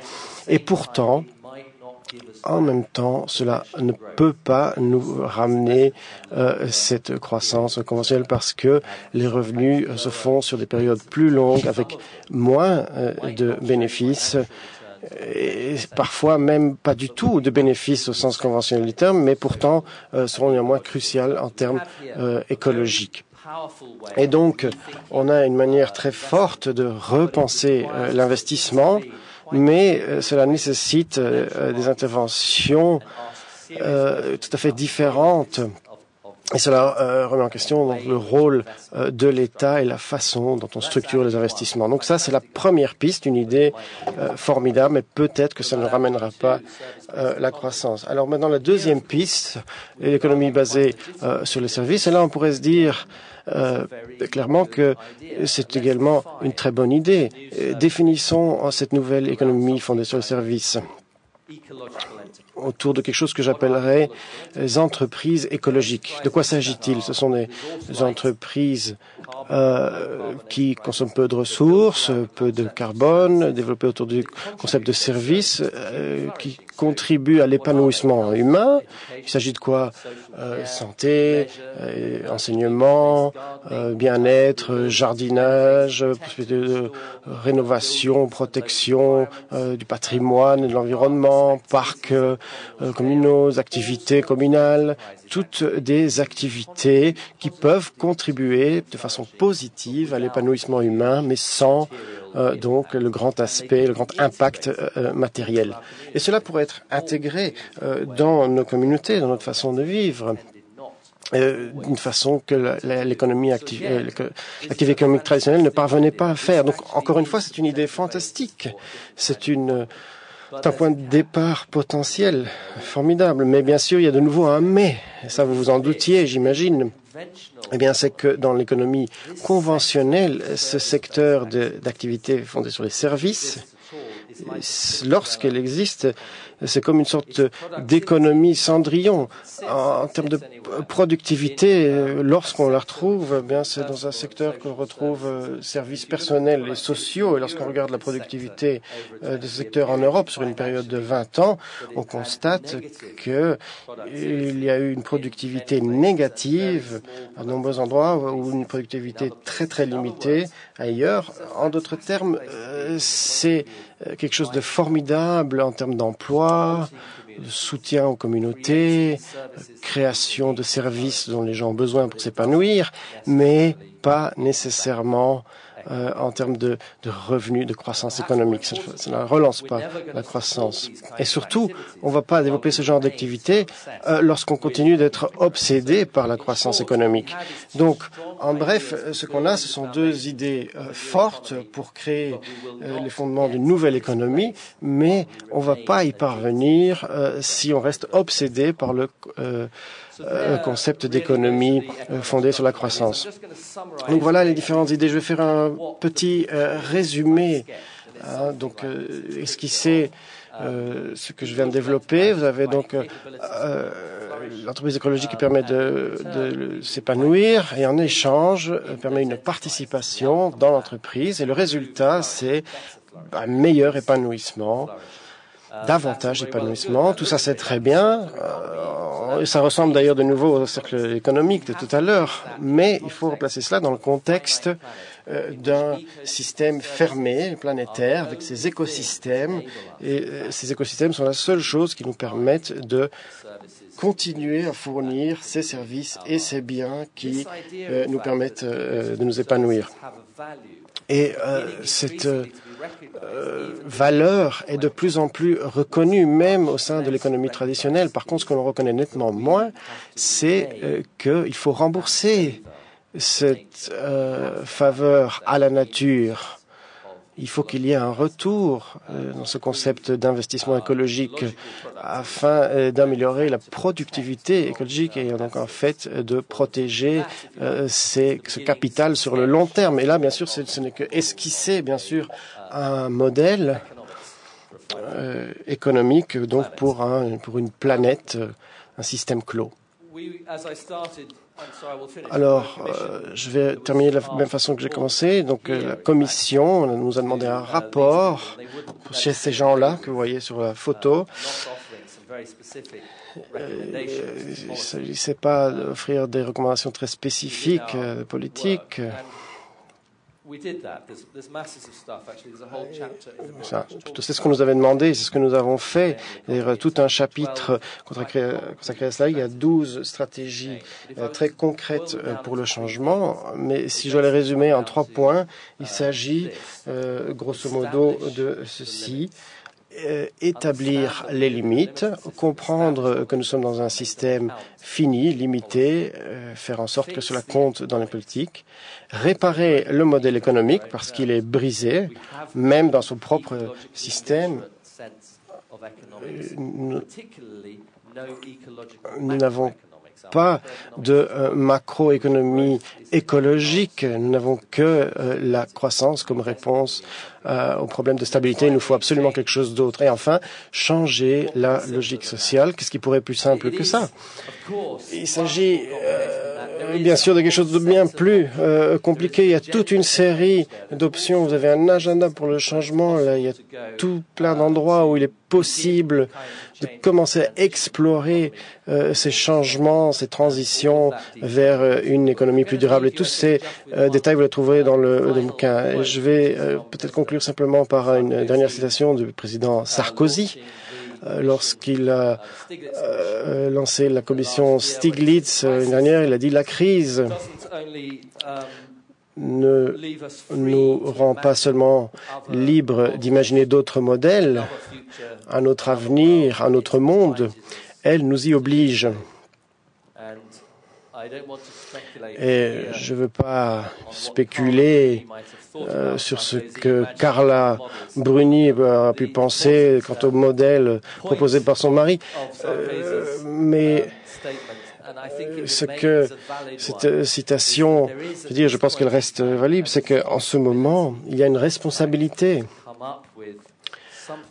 Et pourtant, en même temps, cela ne peut pas nous ramener cette croissance conventionnelle parce que les revenus se font sur des périodes plus longues avec moins de bénéfices et parfois même pas du tout de bénéfices au sens conventionnel du terme, mais pourtant seront néanmoins cruciales en termes écologiques. Et donc, on a une manière très forte de repenser l'investissement, mais cela nécessite des interventions tout à fait différentes. Et cela remet en question donc, le rôle de l'État et la façon dont on structure les investissements. Donc ça, c'est la première piste, une idée formidable, mais peut-être que ça ne ramènera pas la croissance. Alors maintenant, la deuxième piste, l'économie basée sur les services. Et là, on pourrait se dire clairement que c'est également une très bonne idée. Définissons cette nouvelle économie fondée sur les services autour de quelque chose que j'appellerais les entreprises écologiques. De quoi s'agit-il? Ce sont des entreprises qui consomment peu de ressources, peu de carbone, développées autour du concept de service, qui contribuent à l'épanouissement humain. Il s'agit de quoi? Santé, enseignement, bien-être, jardinage, de rénovation, protection du patrimoine et de l'environnement, parcs communaux, activités communales, toutes des activités qui peuvent contribuer de façon positive à l'épanouissement humain, mais sans donc le grand aspect, le grand impact matériel. Et cela pourrait être intégré dans nos communautés, dans notre façon de vivre. D'une façon que l'activité économique traditionnelle ne parvenait pas à faire. Donc, encore une fois, c'est une idée fantastique. C'est un point de départ potentiel formidable. Mais bien sûr, il y a de nouveau un mais. Ça, vous vous en doutiez, j'imagine. Eh bien, c'est que dans l'économie conventionnelle, ce secteur d'activité fondée sur les services, lorsqu'elle existe, c'est comme une sorte d'économie Cendrillon. En termes de productivité, lorsqu'on la retrouve, eh bien c'est dans un secteur qu'on retrouve services personnels et sociaux. Et lorsqu'on regarde la productivité de ce secteur en Europe sur une période de 20 ans, on constate qu'il y a eu une productivité négative à de nombreux endroits ou une productivité très très limitée ailleurs. En d'autres termes, c'est quelque quelque chose de formidable en termes d'emploi, de soutien aux communautés, création de services dont les gens ont besoin pour s'épanouir, mais pas nécessairement en termes de revenus, de croissance économique. Ça ne relance pas la croissance. Et surtout, on ne va pas développer ce genre d'activité lorsqu'on continue d'être obsédé par la croissance économique. Donc, en bref, ce qu'on a, ce sont deux idées fortes pour créer les fondements d'une nouvelle économie, mais on ne va pas y parvenir si on reste obsédé par le concept d'économie fondée sur la croissance. Donc voilà les différentes idées. Je vais faire un petit résumé, donc esquisser ce que je viens de développer. Vous avez donc l'entreprise écologique qui permet de s'épanouir et en échange permet une participation dans l'entreprise et le résultat c'est un meilleur épanouissement, davantage d'épanouissement. Tout ça c'est très bien. Ça ressemble d'ailleurs de nouveau au cercle économique de tout à l'heure, mais il faut replacer cela dans le contexte d'un système fermé, planétaire, avec ses écosystèmes. Et ces écosystèmes sont la seule chose qui nous permettent de continuer à fournir ces services et ces biens qui nous permettent de nous épanouir. Et cette valeur est de plus en plus reconnue, même au sein de l'économie traditionnelle. Par contre, ce que l'on reconnaît nettement moins, c'est qu'il faut rembourser cette faveur à la nature. Il faut qu'il y ait un retour dans ce concept d'investissement écologique afin d'améliorer la productivité écologique et donc en fait de protéger ce capital sur le long terme. Et là, bien sûr, ce n'est que esquisser, bien sûr, un modèle économique donc pour une planète, un système clos. Alors, je vais terminer de la même façon que j'ai commencé. Donc, la Commission nous a demandé un rapport chez ces gens-là que vous voyez sur la photo. Il ne s'agissait pas d'offrir des recommandations très spécifiques politiques. C'est ce qu'on nous avait demandé, c'est ce que nous avons fait. Il y a tout un chapitre consacré à cela. Il y a 12 stratégies très concrètes pour le changement. Mais si je dois les résumer en 3 points, il s'agit grosso modo de ceci. Établir les limites, comprendre que nous sommes dans un système fini, limité, faire en sorte que cela compte dans les politiques, réparer le modèle économique parce qu'il est brisé, même dans son propre système. Nous n'avons pas de macroéconomie écologique. Nous n'avons que la croissance comme réponse au problème de stabilité. Il nous faut absolument quelque chose d'autre. Et enfin, changer la logique sociale. Qu'est-ce qui pourrait être plus simple que ça? Il s'agit bien sûr de quelque chose de bien plus compliqué. Il y a toute une série d'options. Vous avez un agenda pour le changement. Là, il y a tout plein d'endroits où il est possible de commencer à explorer ces changements, ces transitions vers une économie plus durable. Et tous ces détails, vous les trouverez dans le bouquin. Et je vais peut-être conclure simplement par une dernière citation du président Sarkozy. Lorsqu'il a lancé la commission Stiglitz l'année dernière, il a dit « La crise ne nous rend pas seulement libres d'imaginer d'autres modèles, un autre avenir, un autre monde, elle nous y oblige. » Et je ne veux pas spéculer sur ce que Carla Bruni a pu penser quant au modèle proposé par son mari, mais ce que cette citation, je pense qu'elle reste valide, c'est qu'en ce moment, il y a une responsabilité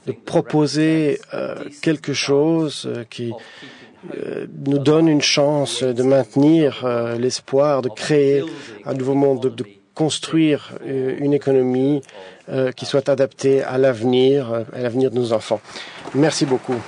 de proposer quelque chose qui nous donne une chance de maintenir l'espoir, de créer un nouveau monde, de construire une économie qui soit adaptée à l'avenir de nos enfants. Merci beaucoup.